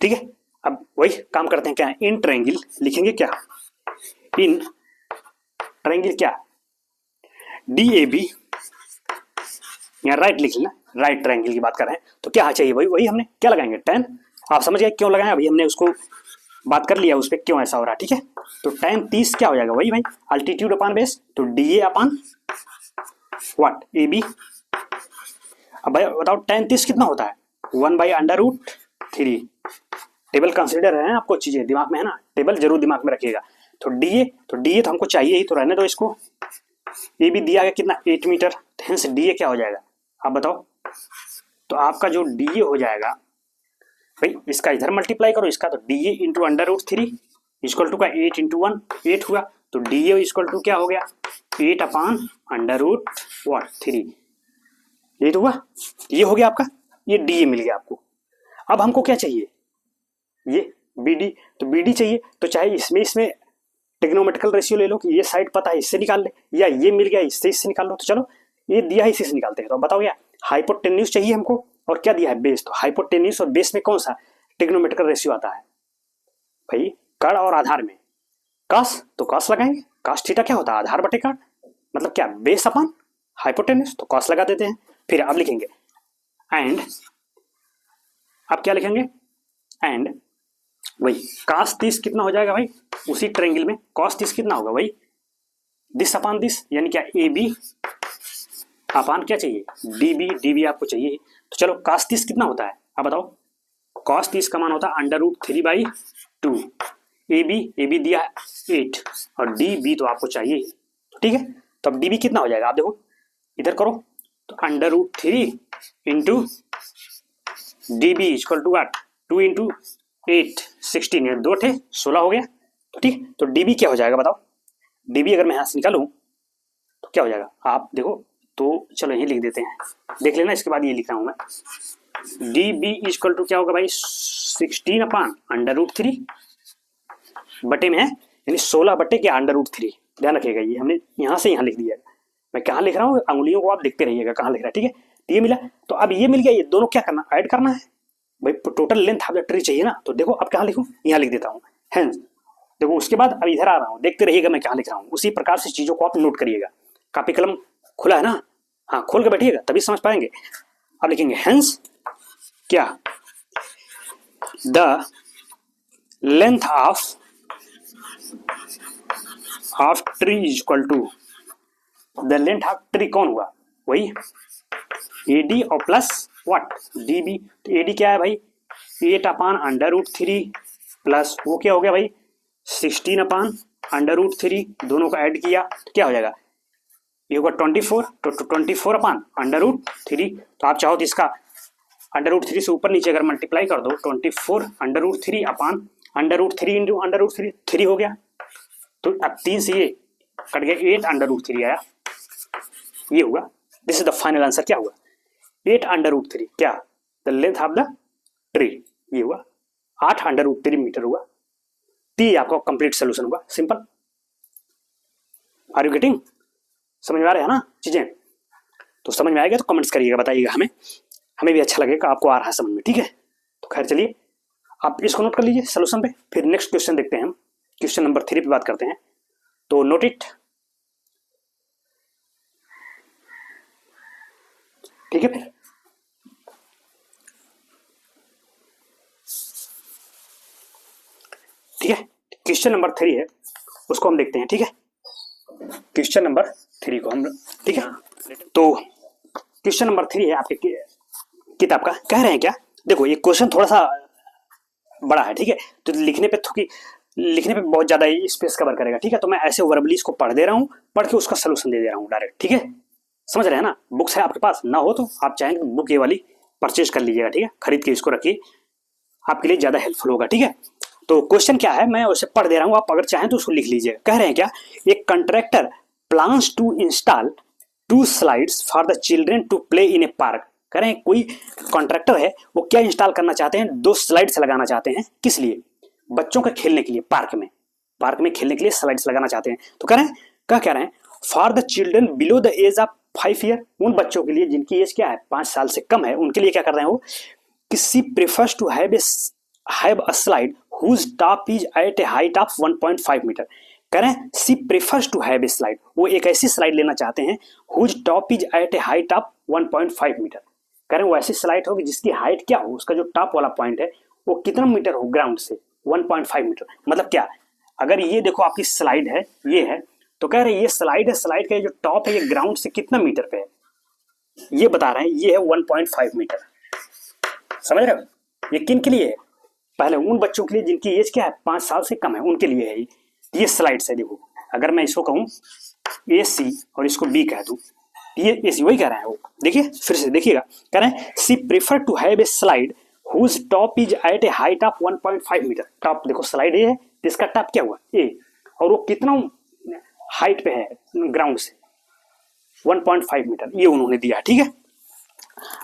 ठीक है। अब वही काम करते हैं, क्या इन ट्रायंगल लिखेंगे, क्या इन ट्रायंगल क्या, DAB, यहाँ राइट लिख लेना, राइट ट्रायंगल की बात कर रहे हैं, तो क्या चाहिए वही हमने क्या लगाएंगे, tan, आप समझ गए क्यों लगाएं, अभी हमने उसको बात कर लिया उस पर क्यों ऐसा हो रहा है, ठीक है। तो tan 30 क्या हो जाएगा, वही भाई अल्टीट्यूड अपान बेस, तो DA अपान व्हाट, AB। अब भाई बताओ tan 30 कितना होता है, 1/√3। टेबल कंसीडर है, आपको चीजें दिमाग में है ना, टेबल जरूर दिमाग में रखिएगा। तो DA तो हमको चाहिए ही, तो रहने दो इसको। AB दिया गया कितना, 8 मीटर, हेंस DA क्या हो जाएगा, आप बताओ। तो आपका जो DA हो जाएगा भाई, इसका इधर मल्टीप्लाई करो इसका, तो DA इंटू √3 इक्वल टू का 8 इंटू 1, 8 हुआ, तो DA इक्वल टू क्या हो गया, 8 अपान √3, ये तो हुआ, ये हो गया आपका, ये DA मिल गया आपको। अब हमको क्या चाहिए, ये BD, तो BD चाहिए, तो चाहे इसमें ट्रिग्नोमेट्रिकल रेशियो ले लो कि ये साइड पता है इससे निकाल ले, या ये मिल गया इससे निकाल लो, तो चलो ये दिया है इसी से निकालते हैं। तो बताओ क्या, हाइपोटेन्यूज चाहिए हमको, और क्या दिया है, बेस, तो हाइपोटेन्यूज और बेस में कौन सा ट्रिग्नोमेट्रिकल रेशियो आता है भाई, कर्ण और आधार में कॉस, तो कॉस लगाएंगे, कॉस थीटा क्या होता है, आधार बटे कर्ण, मतलब क्या, बेस अपान हाइपोटेन्यूज, तो कॉस लगा देते हैं। फिर अब लिखेंगे एंड आप क्या लिखेंगे, एंड वही cos 30 कितना हो जाएगा भाई, उसी ट्रायंगल में cos 30 कितना होगा वही दिस अपान दिस, यानी क्या ए बी अपान क्या चाहिए डी बी आपको चाहिए। तो चलो cos 30 कितना होता है आप बताओ, cos 30 का मान होता है √3/2, ए बी दिया है 8 और डी बी तो आपको चाहिए, ठीक है। तो अब डी बी कितना हो जाएगा आप देखो इधर करो, तो √3 into D B equal to what 2 into 8 16 2 थे 16 हो गया। तो ठीक, तो डी बी क्या हो जाएगा बताओ, डी बी अगर मैं यहाँ से निकालूं तो क्या हो जाएगा आप देखो, तो चलो यही लिख देते हैं, देख लेना इसके बाद ये लिख रहा हूं मैं, डी बी इक्वल टू क्या होगा भाई 16/√3 बटे में है, यानी 16 बटे के √3, ध्यान रखिएगा ये हमने यहाँ से यहाँ लिख दिया, मैं कहाँ लिख रहा हूँ अंगुलियों को आप देखते रहिएगा कहाँ लिख रहा है, ठीक है। तो ये मिला, तो अब ये मिल गया, ये दोनों क्या करना ऐड करना है भाई, total length of the tree चाहिए ना, तो देखो अब कहाँ लिखूं, यहाँ लिख देता हूँ हेंस, देखो उसके बाद अब इधर आ रहा हूँ, देखते रहिएगा मैं कहाँ लिख रहा हूँ, उसी प्रकार से चीजों को आप नोट करिएगा, कॉपी कलम खुला है ना, हाँ खोल के बैठिएगा तभी समझ पाएंगे। अब लिखेंगे हेंस क्या the length of tree equal to the length of tree कौन हुआ वही एडी और प्लस व्हाट डी बी, तो एडी क्या है भाई 8/√3 प्लस वो क्या हो गया भाई 16/√3, दोनों का ऐड किया तो क्या हो जाएगा ये होगा 24, तो 24/√3, तो आप चाहो तो इसका √3 से ऊपर नीचे अगर मल्टीप्लाई कर दो 24√3/√3 इंटू √3 3 हो गया, तो अब 3 से ये कट गया 8/√3 आया, ये होगा this is the final answer, क्या हुआ 8/√3 क्या the length of the tree, ये हुआ 8/√3 मीटर हुआ, टी आपका कंप्लीट सोल्यूशन होगा, सिंपल। आर यू गेटिंग, समझ में आ रहा है ना चीजें, तो समझ में आएगा तो कमेंट्स करिएगा, बताइएगा हमें भी अच्छा लगेगा आपको आ रहा है समझ में, ठीक है। तो खैर चलिए आप इसको नोट कर लीजिए सोल्यूशन पे, फिर नेक्स्ट क्वेश्चन देखते हैं हम, क्वेश्चन नंबर 3 पे बात करते हैं, तो नोट इट, ठीक है। फिर ठीक है, क्वेश्चन नंबर 3 है उसको हम देखते हैं, ठीक है, क्वेश्चन नंबर 3 को हम, ठीक है। तो क्वेश्चन नंबर 3 है आपके किताब का, कह रहे हैं क्या, देखो ये क्वेश्चन थोड़ा सा बड़ा है, ठीक है, तो लिखने पे बहुत ज्यादा स्पेस कवर करेगा, ठीक है, तो मैं ऐसे वर्बली इसको पढ़ दे रहा हूँ, पढ़ के उसका सोल्यूशन दे रहा हूँ डायरेक्ट, ठीक है, समझ रहे हैं ना। बुक्स है आपके पास, ना हो तो आप चाहेंगे बुक ये वाली परचेज कर लीजिएगा, ठीक है, खरीद के इसको रखिए, आपके लिए ज्यादा हेल्पफुल होगा, ठीक है। तो क्वेश्चन क्या है मैं उसे पढ़ दे रहा हूँ, आप अगर चाहें तो उसको लिख लीजिएगा। कह रहे हैं क्या, एक contractor plans to install 2 slides for the children to play in a park, कह रहे हैं कोई कॉन्ट्रैक्टर है वो क्या इंस्टॉल करना चाहते हैं, 2 स्लाइड्स लगाना चाहते हैं, किस लिए, बच्चों के खेलने के लिए, पार्क में खेलने के लिए स्लाइड्स लगाना चाहते हैं। तो कह रहे हैं क्या कह रहे हैं, for the children below the age of 5 year, उन बच्चों के लिए जिनकी एज क्या है 5 साल से कम है, उनके लिए क्या कर रहे हैं वो, किसी prefers to have a slide whose top is at a height of 1.5 metre, कह रहे हैं she prefers to have a slide, वो एक ऐसी स्लाइड लेना चाहते हैं whose top is at a height of 1.5 metre, कह रहे हैं वो ऐसी स्लाइड होगी जिसकी हाइट क्या हो, उसका जो टॉप वाला पॉइंट है वो कितना मीटर हो ग्राउंड से 1.5 मीटर, मतलब क्या, अगर ये देखो आपकी स्लाइड है ये है, तो कह रहे हैं ये स्लाइड है, स्लाइड का जो टॉप है ये ग्राउंड से कितना मीटर पे है, ये बता रहे हैं, ये है 1.5 मीटर, समझ रहे हो, ये किन के लिए है, पहले उन बच्चों के लिए जिनकी एज क्या है 5 साल से कम है, उनके लिए है ये स्लाइड्स है। देखो अगर मैं इसको कहूँ ए सी और इसको बी कह दूं, ये ए सी वही कह रहे हैं वो, देखिए फिर से देखिएगा, कह रहे हैं she prefer to have a slide whose top is at a height of 1.5 metre, top देखो स्लाइड ए है, इसका टॉप क्या हुआ ए, और वो कितना हाइट पे है ग्राउंड से 1.5 मीटर, ये उन्होंने दिया, ठीक है,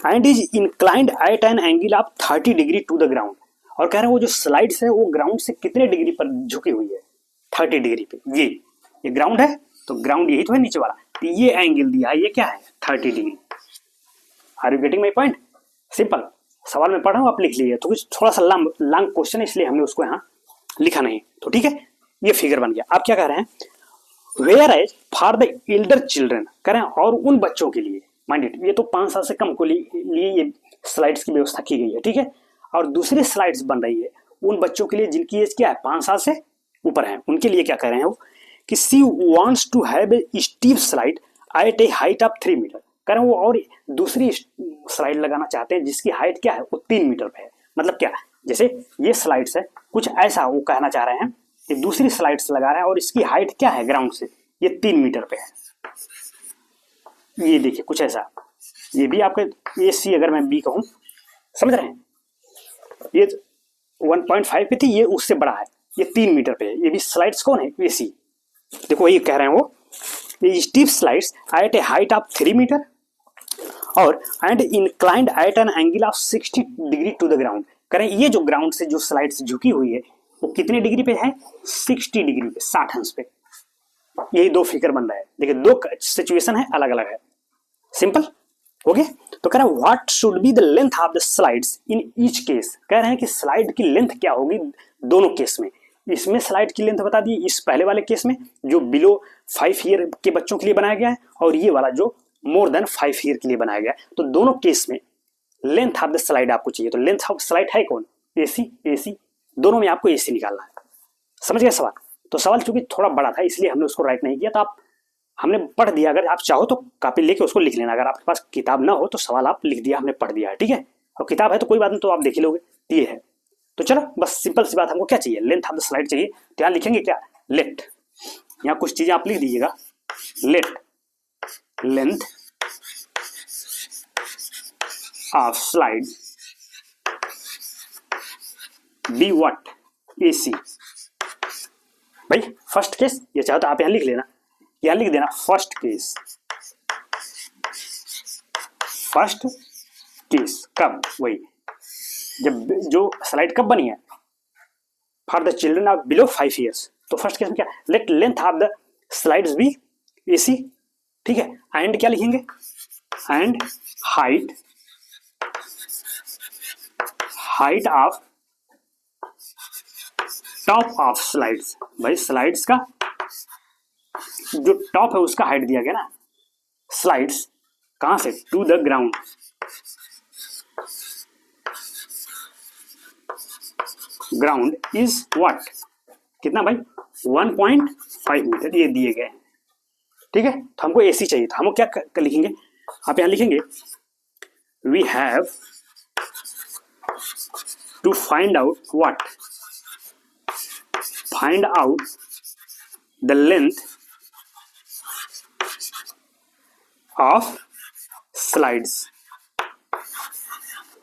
and is inclined at an angle of 30 degree to the ground, और कह रहे हैं वो जो स्लाइड्स है वो ग्राउंड से कितने डिग्री पर झुकी हुई है 30 डिग्री पे, ये ग्राउंड है, तो ग्राउंड यही तो है नीचे वाला, तो ये एंगल दिया है, ये क्या है 30 degree. Are you getting my point, simple सवाल में पढ़ रहा हूँ आप लिख लीजिए, तो कुछ थोड़ा सा लॉन्ग क्वेश्चन है इसलिए हमने उसको यहाँ लिखा नहीं, तो ठीक है, ये फिगर बन गया। आप क्या कह रहे हैं, whereas for the elder children, कह रहे हैं और उन बच्चों के लिए, माइंडेड ये तो 5 साल से कम को लिए ये स्लाइड्स की व्यवस्था की गई है, ठीक है, और दूसरी स्लाइड्स बन रही है उन बच्चों के लिए जिनकी एज क्या है 5 साल से ऊपर है, उनके लिए क्या कह रहे हैं वो कि she wants to have a steep slide at a height of 3 metre. कह रहे हैं वो और दूसरी स्लाइड लगाना चाहते हैं जिसकी हाइट क्या है वो 3 मीटर पे है। मतलब क्या, जैसे ये स्लाइड्स है कुछ ऐसा वो कहना चाह रहे हैं कि दूसरी स्लाइड्स लगा रहे हैं और इसकी हाइट क्या है ग्राउंड से ये 3 मीटर पे है। ये देखिए कुछ ऐसा, ये भी आपके ए सी अगर मैं बी कहूं, समझ रहे हैं, ये 1.5 पे थी, ये उससे बड़ा है, ये 3 मीटर पे है। ये भी स्लाइड्स कौन है, ए सी। देखो ये कह रहे हैं वो steep slides at a height of 3 metre और and inclined at an angle of 60 degree to the ground. करें ये जो ग्राउंड से जो स्लाइड्स झुकी हुई है वो कितने डिग्री पे है, 60 डिग्री पे, 60 अंश पे। यही दो फिगर बन रहा है। देखिए दो सिचुएशन है, अलग अलग है, सिंपल हो गया। तो कह रहा है what should be the length of the slides in each case. कह रहे हैं कि स्लाइड की लेंथ क्या होगी दोनों केस में। इसमें स्लाइड की लेंथ बता दी इस पहले वाले केस में जो बिलो 5 ईयर के बच्चों के लिए बनाया गया है, और ये वाला जो मोर देन 5 ईयर के लिए बनाया गया है। तो दोनों केस में लेंथ ऑफ द स्लाइड आपको चाहिए। तो लेंथ ऑफ स्लाइड है कौन, एसी, एसी, दोनों में आपको एसी निकालना है। समझ गए सवाल। तो सवाल चूंकि थोड़ा बड़ा था इसलिए हमने उसको राइट नहीं किया, तो आप हमने पढ़ दिया। अगर आप चाहो तो कॉपी लेके उसको लिख लेना, अगर आपके पास किताब ना हो तो सवाल आप लिख दिया, हमने पढ़ दिया है, ठीक है। और किताब है तो कोई बात नहीं, तो आप देख ही लोगे, ये है। तो चलो बस सिंपल सी बात, हमको क्या चाहिए, लेंथ ऑफ द स्लाइड चाहिए। तो यहाँ लिखेंगे क्या, लेट, यहाँ कुछ चीजें आप लिख दीजिएगा, late length of slide be what, AC. भाई फर्स्ट केस, ये चाहो तो आप यहाँ लिख लेना, यहाँ लिख देना फर्स्ट केस। फर्स्ट केस कब, वही जब जो स्लाइड कब बनी है, for the children of below 5 years. तो फर्स्ट केस में क्या, let length of the slides be AC, ठीक है। एंड क्या लिखेंगे, and height, height of top of slides. भाई स्लाइड्स का जो टॉप है उसका हाइट दिया गया ना, स्लाइड्स कहां से, to the ground, ground is what, कितना भाई 1.5 मीटर, ये दिए गए, ठीक है। तो हमको एसी चाहिए, तो हम क्या लिखेंगे, आप यहां लिखेंगे we have to find out what, find out the length of slides,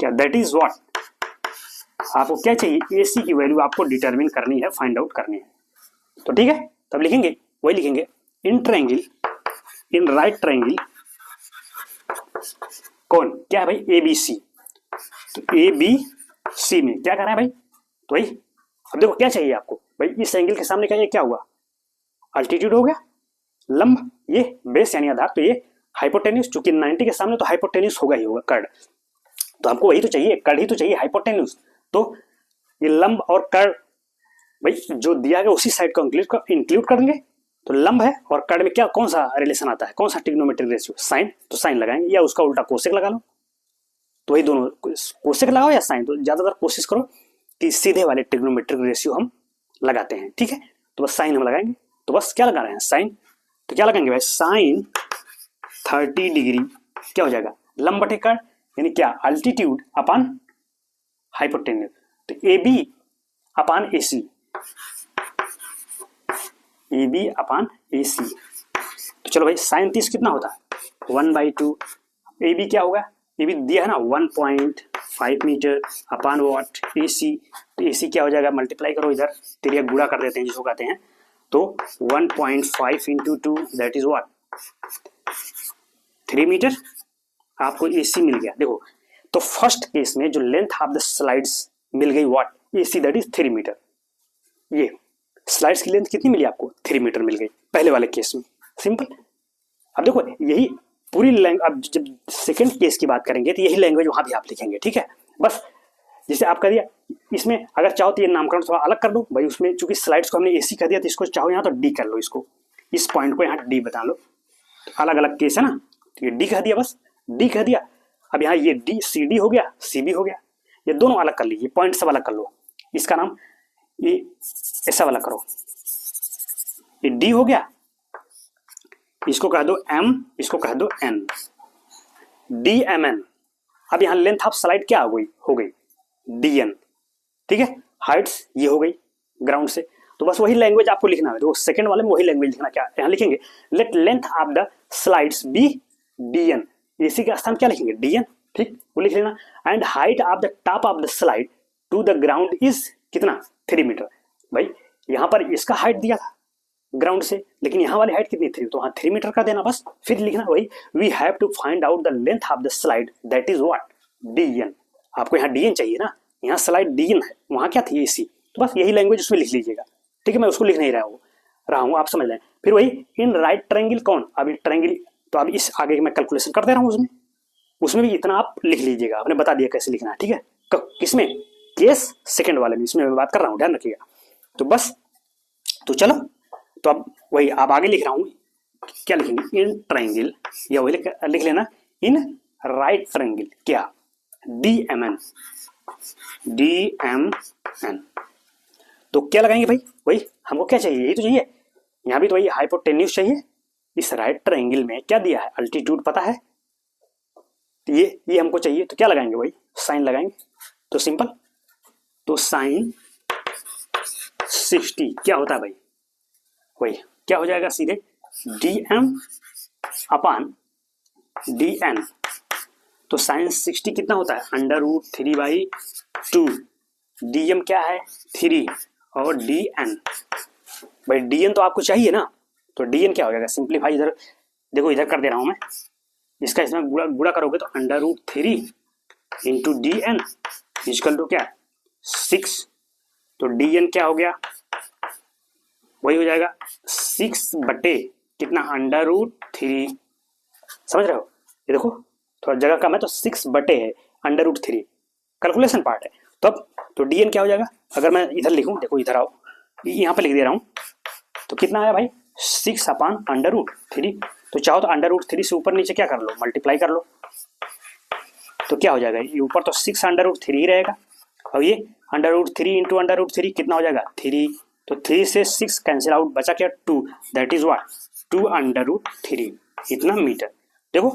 क्या, दैट इज व्हाट, आपको क्या चाहिए, एसी की वैल्यू आपको डिटरमिन करनी है, फाइंड आउट करनी है। तो ठीक है, तब लिखेंगे, वही लिखेंगे, in triangle, in right triangle, कौन, क्या है भाई, ए बी सी। तो ए बी सी में क्या करना है भाई, तो भाई अब देखो क्या चाहिए आपको, भाई इस एंगल के सामने का ये क्या हुआ, अल्टीट्यूड हो गया, लंब, ये बेस यानी आधार, तो ये हाइपोटेन्यूस, चूंकि 90 के सामने तो हाइपोटेन्यूस होगा ही होगा, कर्ड, तो हमको वही तो चाहिए, कर्ड ही तो चाहिए, हाइपोटेन्यूस। तो ये लंब और कर्ड भाई जो दिया गया उसी साइड को इंक्लूड करेंगे, तो लंब है और कर्ड में क्या, कौन सा रिलेशन आता है, कौन सा ट्रिग्नोमेट्रिक रेशियो, साइन, तो साइन लगाएंगे, या उसका उल्टा कोसेक लगा लो, तो वही दोनों, कोसेक लगाओ या साइन, तो ज्यादातर कोशिश करो कि सीधे वाले ट्रिग्नोमेट्रिक रेशियो हम लगाते हैं, ठीक है। तो बस साइन हम लगाएंगे, तो बस क्या लगा रहे हैं, साइन, तो क्या लगाएंगे भाई, साइन 30 डिग्री क्या हो जाएगा, लंब बटे कर्ड, यानी क्या, अल्टीट्यूड अपॉन हाइपोटेन्यूस, तो A B upon A C, A B upon A C. तो चलो भाई साइन 30 कितना होता है, 1/2, ए बी क्या होगा, ए बी दिया है ना 1.5 metre upon what, A C, तो ए सी क्या हो जाएगा, मल्टीप्लाई करो, इधर तिरिया गुणा कर देते हैं जिसको कहते हैं, तो 1.5 into 2 that is what, 3 metre, आपको ए सी मिल गया। देखो तो फर्स्ट केस में जो लेंथ ऑफ द स्लाइड्स मिल गई what, A C that is 3 metre, ये स्लाइड्स की लेंथ कितनी मिली आपको, 3 मीटर मिल गई पहले वाले केस में, सिंपल। अब देखो यही पूरी लैंग्वेज, अब जब सेकंड केस की बात करेंगे तो यही लैंग्वेज वहां भी आप लिखेंगे, ठीक है। बस जैसे आप कर दिया, इसमें अगर चाहो तो ये नामकरण थोड़ा अलग कर दो भाई, उसमें चूंकि स्लाइड्स को हमने एसी कर दिया तो इसको चाहो यहाँ तो डी कर लो, इसको इस पॉइंट को यहाँ डी बता लो, अलग अलग केस है ना, तो ये डी कह दिया, बस डी कह दिया। अब यहाँ ये डी सी डी हो गया, सी बी हो गया, ये दोनों अलग कर लीजिए, पॉइंट सब अलग कर लो। इसका नाम ये ऐसा वाला करो, ये डी हो गया, इसको कह दो एम, इसको कह दो एन, डी एम एन। अब यहाँ लेंथ ऑफ स्लाइड क्या हो गई डी एन, ठीक है। हाइट्स ये हो गई ग्राउंड से, तो बस वही लैंग्वेज आपको लिखना है, तो सेकंड वाले में वही लैंग्वेज लिखना। क्या यहाँ लिखेंगे, let length of the slides be D N, इसी के स्थान क्या लिखेंगे डी एन, ठीक, वो लिख लेना। And height of the top of the slide to the ground is कितना 3 मीटर। भाई यहाँ पर इसका हाइट दिया था ग्राउंड से, लेकिन यहाँ वाली हाइट कितनी 3, तो वहाँ 3 मीटर का देना बस, फिर लिखना वही we have to find out the length of the slide that is what D N. आपको यहाँ डी एन चाहिए ना, यहाँ स्लाइड डी एन है, वहाँ क्या थी सी, तो बस यही लैंग्वेज उसमें लिख लीजिएगा, ठीक है। मैं उसको लिख नहीं रहा हूँ, आप समझ लें। फिर वही इन राइट ट्रायंगल कौन, अभी ट्रायंगल तो अभी इस आगे मैं कैलकुलेशन कर दे रहा हूँ, उसमें भी इतना आप लिख लीजिएगा, आपने बता दिया कैसे लिखना है, ठीक है। किसमें, केस सेकंड वाले में, इसमें मैं बात कर रहा हूँ, ध्यान रखिएगा। तो बस, तो चलो, तो अब वही आप आगे लिख रहा हूँ, क्या लिखेंगे इन ट्रायंगल, या वही लिख लेना इन राइट ट्रायंगल क्या D M N, D M N. तो क्या लगाएंगे भाई, वही हमको क्या चाहिए, यही तो चाहिए, यहाँ भी तो वही हाइपोटेन्यूज चाहिए। इस राइट ट्रायंगल में क्या दिया है, अल्टीट्यूड पता है, तो ये हमको चाहिए, तो क्या लगाएंगे भाई साइन लगाएंगे, तो सिंपल, तो साइन 60 क्या होता है भाई, वही क्या हो जाएगा सीधे डी एम अपान डी एन। तो साइन 60 कितना होता है √3/2, डी एम क्या है 3 और डी एन, भाई डी एन तो आपको चाहिए ना, तो डी एन क्या हो जाएगा, सिंप्लीफाई इधर देखो, इधर कर दे रहा हूं मैं, इसका इसमें गुणा करोगे तो √3 into D N equal to क्या 6, तो डी एन क्या हो गया, वही हो जाएगा 6 बटे कितना √3, समझ रहे हो, ये देखो थोड़ा जगह कम है, तो 6 बटे है √3, कैलकुलेशन पार्ट है। तो अब तो डी एन क्या हो जाएगा, अगर मैं इधर लिखूं, देखो इधर आओ, यहाँ पे लिख दे रहा हूँ, तो कितना आया भाई 6 अपान √3, तो चाहो तो √3 से ऊपर नीचे क्या कर लो, मल्टीप्लाई कर लो, तो क्या हो जाएगा, ये ऊपर तो 6 √3 ही रहेगा, और ये √3 इंटू √3 कितना हो जाएगा 3, तो 3 से 6 कैंसिल आउट, बचा क्या 2, दैट इज व्हाट 2 √3, इतना मीटर। देखो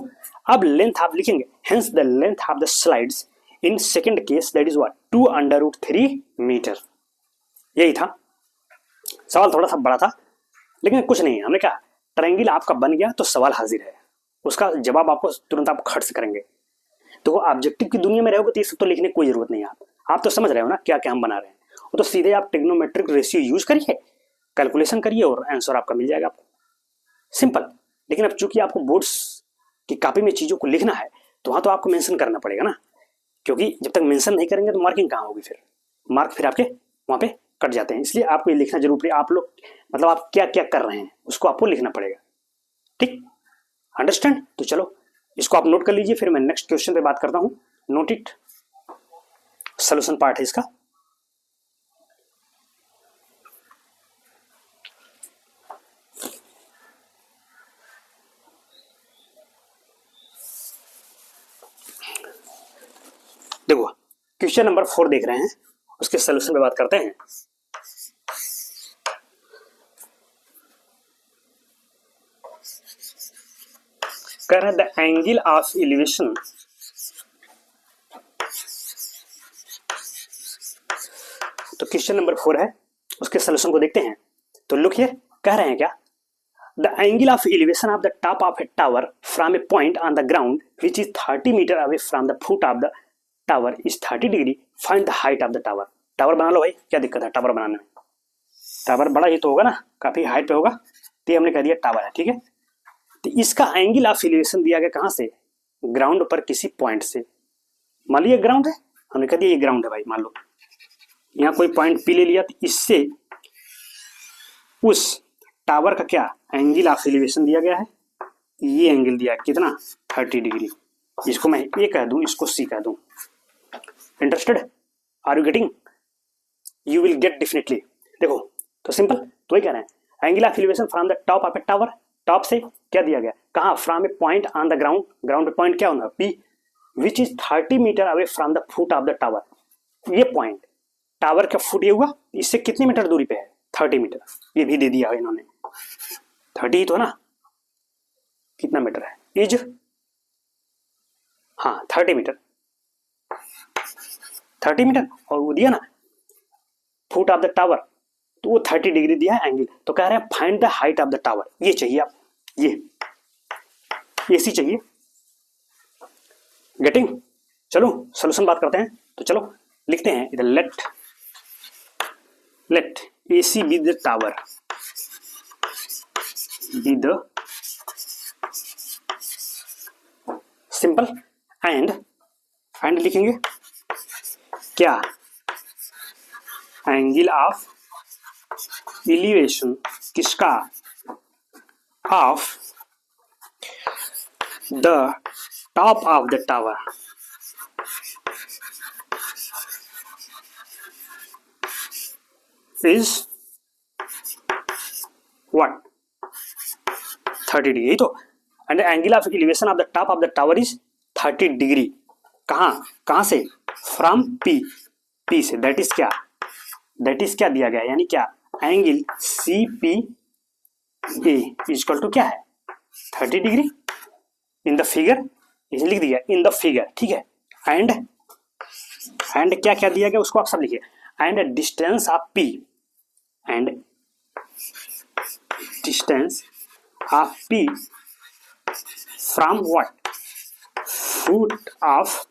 अब लेंथ आप लिखेंगे, hence the length of the slides in second case that is what 2 √3 metre. यही था सवाल, थोड़ा सा बड़ा था लेकिन कुछ नहीं, हमने कहा ट्रायंगल आपका बन गया तो सवाल हाजिर है, उसका जवाब आपको तुरंत आप खट से करेंगे। तो ऑब्जेक्टिव की दुनिया में रहोगे तो ये सब तो लिखने की कोई जरूरत नहीं है, आप तो समझ रहे हो ना क्या क्या हम बना रहे हैं, वो तो सीधे आप ट्रिग्नोमेट्रिक रेशियो यूज करिए, कैलकुलेशन करिए और आंसर आपका मिल जाएगा आपको, सिंपल। लेकिन अब चूंकि आपको बोर्ड्स की कॉपी में चीजों को लिखना है, तो वहां तो आपको मेंशन करना पड़ेगा ना, क्योंकि जब तक मेंशन नहीं करेंगे तो मार्किंग कहाँ होगी, फिर मार्क फिर आपके वहां पे कट जाते हैं, इसलिए आपको ये लिखना जरूरी है। आप लोग मतलब आप क्या क्या कर रहे हैं उसको आपको लिखना पड़ेगा, ठीक, अंडरस्टैंड। तो चलो इसको आप नोट कर लीजिए, फिर मैं नेक्स्ट क्वेश्चन पे बात करता हूं, नोट इट, सोल्यूशन पार्ट है इसका। देखो क्वेश्चन नंबर 4 देख रहे हैं, उसके सोल्यूशन पे बात करते हैं। कह रहा है द एंगल ऑफ एलिवेशन तो क्वेश्चन नंबर 4 है, उसके सोल्यूशन को देखते हैं। तो लुक हियर, कह रहे हैं क्या, the angle of elevation of the top of a tower from a point on the ground which is 30 metre away from the foot of the tower is 30 degree, find the height of the tower. Tower बना लो भाई, क्या दिक्कत है tower बनाने में, tower बड़ा ही तो होगा ना, काफी हाइट पे होगा, तो ये हमने कह दिया टावर है, ठीक है। तो इसका एंगल ऑफ एलिवेशन दिया गया कहां से, ग्राउंड पर किसी पॉइंट से, मान लीजिए ग्राउंड है, हमने कह दिया ये ग्राउंड है भाई, मान लो यहाँ कोई पॉइंट पी ले लिया, तो इससे उस टावर का क्या एंगल ऑफ एलिवेशन दिया गया है, ये एंगल दिया है कितना 30 डिग्री, इसको मैं ए कह दूं, इसको सी कह दूं। Interested, are you getting, you will get definitely. देखो तो सिंपल, तो ये कह रहे हैं angle of elevation from the top of a tower, top से क्या दिया गया, कहा from a point on the ground, ground पे पॉइंट क्या होगा P, which is 30 metre away from the foot of the tower, ये पॉइंट टावर का फुट ये हुआ, इससे कितने मीटर दूरी पे है? 30 मीटर। ये भी दे दिया है इन्होंने, 30 ही तो ना, कितना मीटर है? इज, हाँ 30 मीटर, 30 मीटर। और वो दिया ना फुट ऑफ द टावर, तो वो 30 डिग्री दिया है एंगल। तो कह रहे हैं find the height of the tower. ये चाहिए आप, ये सी चाहिए। गेटिंग? चलो सोल्यूशन बात करते हैं। तो चलो लिखते हैं इधर, let AC be the tower, be the simple and लिखेंगे क्या? एंगल ऑफ एलिवेशन किसका? Of the top of the tower is what? 30 degree. तो and angle of elevation of the top of the tower is 30 degree. कहां से? From P से। That is क्या दिया गया है? यानी क्या? एंगल CPA इक्वल टू क्या है? 30 डिग्री इन द फिगर। इसे लिख दिया इन द फिगर, ठीक है। एंड क्या क्या दिया गया उसको आप सब लिखिए। And distance of P, and distance of P from what? Foot of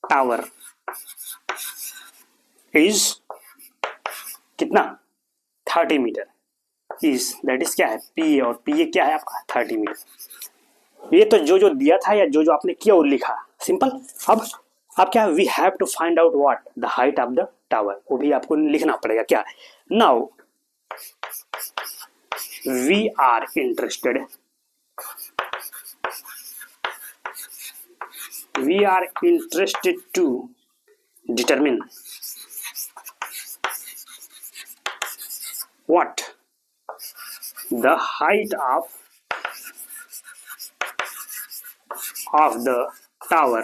tower is कितना? 30 मीटर। इज दैट इज क्या है? PA, और PA क्या है आपका? 30 मीटर। ये तो जो दिया था या जो आपने किया और लिखा, सिंपल। अब क्या? We have to find out what? The height of the tower. वो भी आपको लिखना पड़ेगा। क्या? Now we are interested to determine what? The height of the tower,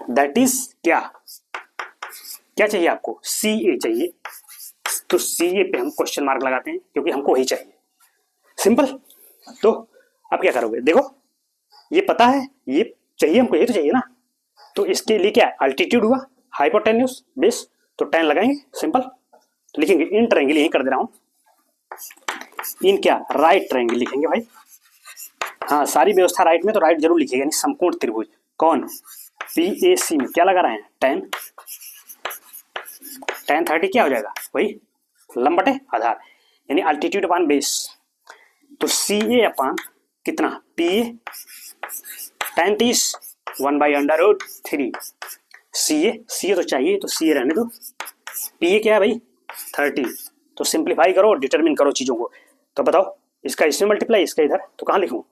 that is क्या चाहिए आपको? CA चाहिए। तो CA पे हम क्वेश्चन मार्क लगाते हैं क्योंकि हमको वही चाहिए। सिंपल। तो अब क्या करोगे? देखो ये पता है, ये चाहिए हमको, ये तो चाहिए ना। तो इसके लिए क्या? अल्टीट्यूड हुआ, हाइपोटेन्यूज, बेस, तो 10 लगाएंगे। सिंपल। तो लिखेंगे इन ट्रायंगल, यही कर दे रहा हूं, इन क्या? राइट ट्रायंगल लिखेंगे भाई। हाँ सारी व्यवस्था राइट में, तो राइट जरूर लिखिएगा। यानी समकोण त्रिभुज। कौन? PAC में क्या लगा रहे हैं? 10 30 क्या हो जाएगा? वही लंब बटे आधार, यानी अल्टीट्यूड अपान बेस। तो CA अपान कितना? PA tan 30 1/√3। CA तो चाहिए, तो CA रहने दो। PA क्या है भाई? 30। तो सिंप्लीफाई करो, डिटरमिन करो चीजों को। तो बताओ इसका इसमें मल्टीप्लाई, इसका इधर, तो कहाँ लिखूं?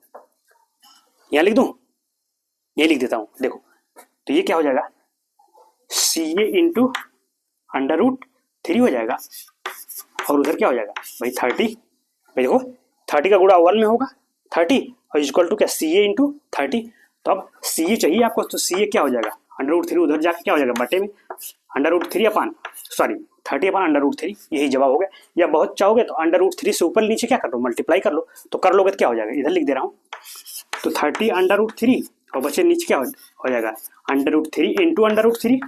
यहाँ लिख दूं? ये लिख देता हूं। देखो तो ये क्या हो जाएगा? CA इंटू √3 हो जाएगा, और उधर क्या हो जाएगा भाई? 30। भाई देखो 30 का गुणा 1 में होगा 30, और इक्वल टू क्या? CA into 30। तो अब CA चाहिए आपको, तो CA क्या हो जाएगा? √3 उधर जाके क्या हो जाएगा? बटे में √3 अपान 30 अपान √3। यही जवाब हो गया। या बहुत चाहोगे तो √3 से ऊपर नीचे क्या कर लो? मल्टीप्लाई कर लो। तो कर लोगे तो क्या हो जाएगा? इधर लिख दे रहा हूँ। तो 30 √3 और बचे नीचे क्या हो जाएगा? √3 इंटू √3।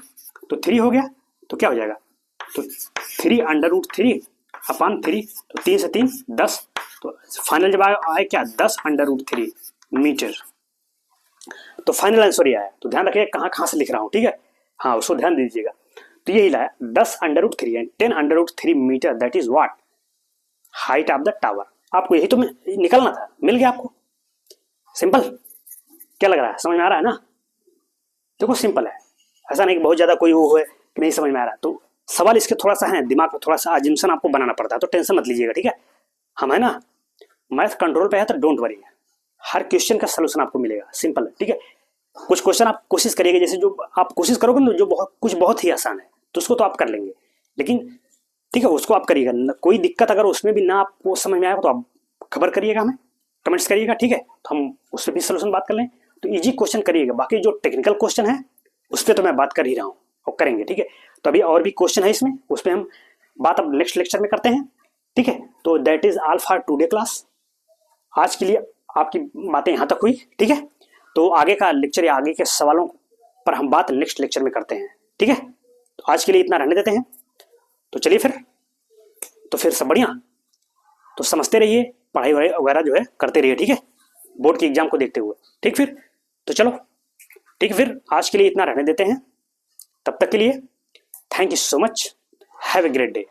तो 3 हो गया, तो क्या हो जाएगा? तो 3 √3 अपान 3, तो 3 से 3 10। तो फाइनल जवाब आए क्या? 10 √3 मीटर। तो फाइनल आंसर ये आया। तो ध्यान रखिएगा कहाँ से लिख रहा हूँ, ठीक है। हाँ उसको ध्यान दीजिएगा। तो यही लाया 10 √3 and 10 √3 metre, that is what? Height of the tower. आपको यही तो निकलना था, मिल गया आपको। सिंपल। क्या लग रहा है? समझ में आ रहा है ना? देखो सिंपल है, ऐसा नहीं कि बहुत ज्यादा कोई वो है कि नहीं समझ में आ रहा। तो सवाल इसके थोड़ा सा है, दिमाग में थोड़ा सा अजम्पशन आपको बनाना पड़ता है, तो टेंशन मत लीजिएगा, ठीक है। हम है ना मैथ कंट्रोल पे है, तो डोंट वरी, हर क्वेश्चन का सलूशन आपको मिलेगा। सिंपल है, ठीक है। कुछ क्वेश्चन आप कोशिश करिएगा, जैसे जो आप कोशिश करोगे ना, जो बहुत ही आसान है, तो उसको तो आप कर लेंगे, लेकिन ठीक है उसको आप करिएगा। कोई दिक्कत अगर उसमें भी ना आपको समझ में आएगा तो आप खबर करिएगा, हमें कमेंट्स करिएगा, ठीक है। तो हम उससे भी सलूशन बात कर लें। तो इजी क्वेश्चन करिएगा, बाकी जो टेक्निकल क्वेश्चन है उस पर तो मैं बात कर ही रहा हूँ और करेंगे, ठीक है। तो अभी और भी क्वेश्चन है इसमें, उस पर हम बात अब नेक्स्ट लेक्चर में करते हैं, ठीक है। तो that is all for today class. आज के लिए आपकी बातें यहाँ तक हुई, ठीक है। तो आगे का लेक्चर या आगे के सवालों पर हम बात नेक्स्ट लेक्चर में करते हैं, ठीक है। तो आज के लिए इतना रहने देते हैं। तो चलिए फिर सब बढ़िया। तो समझते रहिए, पढ़ाई वगैरह जो है करते रहिए, ठीक है, बोर्ड की एग्जाम को देखते हुए, ठीक। फिर तो चलो, ठीक है, फिर आज के लिए इतना रहने देते हैं। तब तक के लिए thank you so much, have a great day.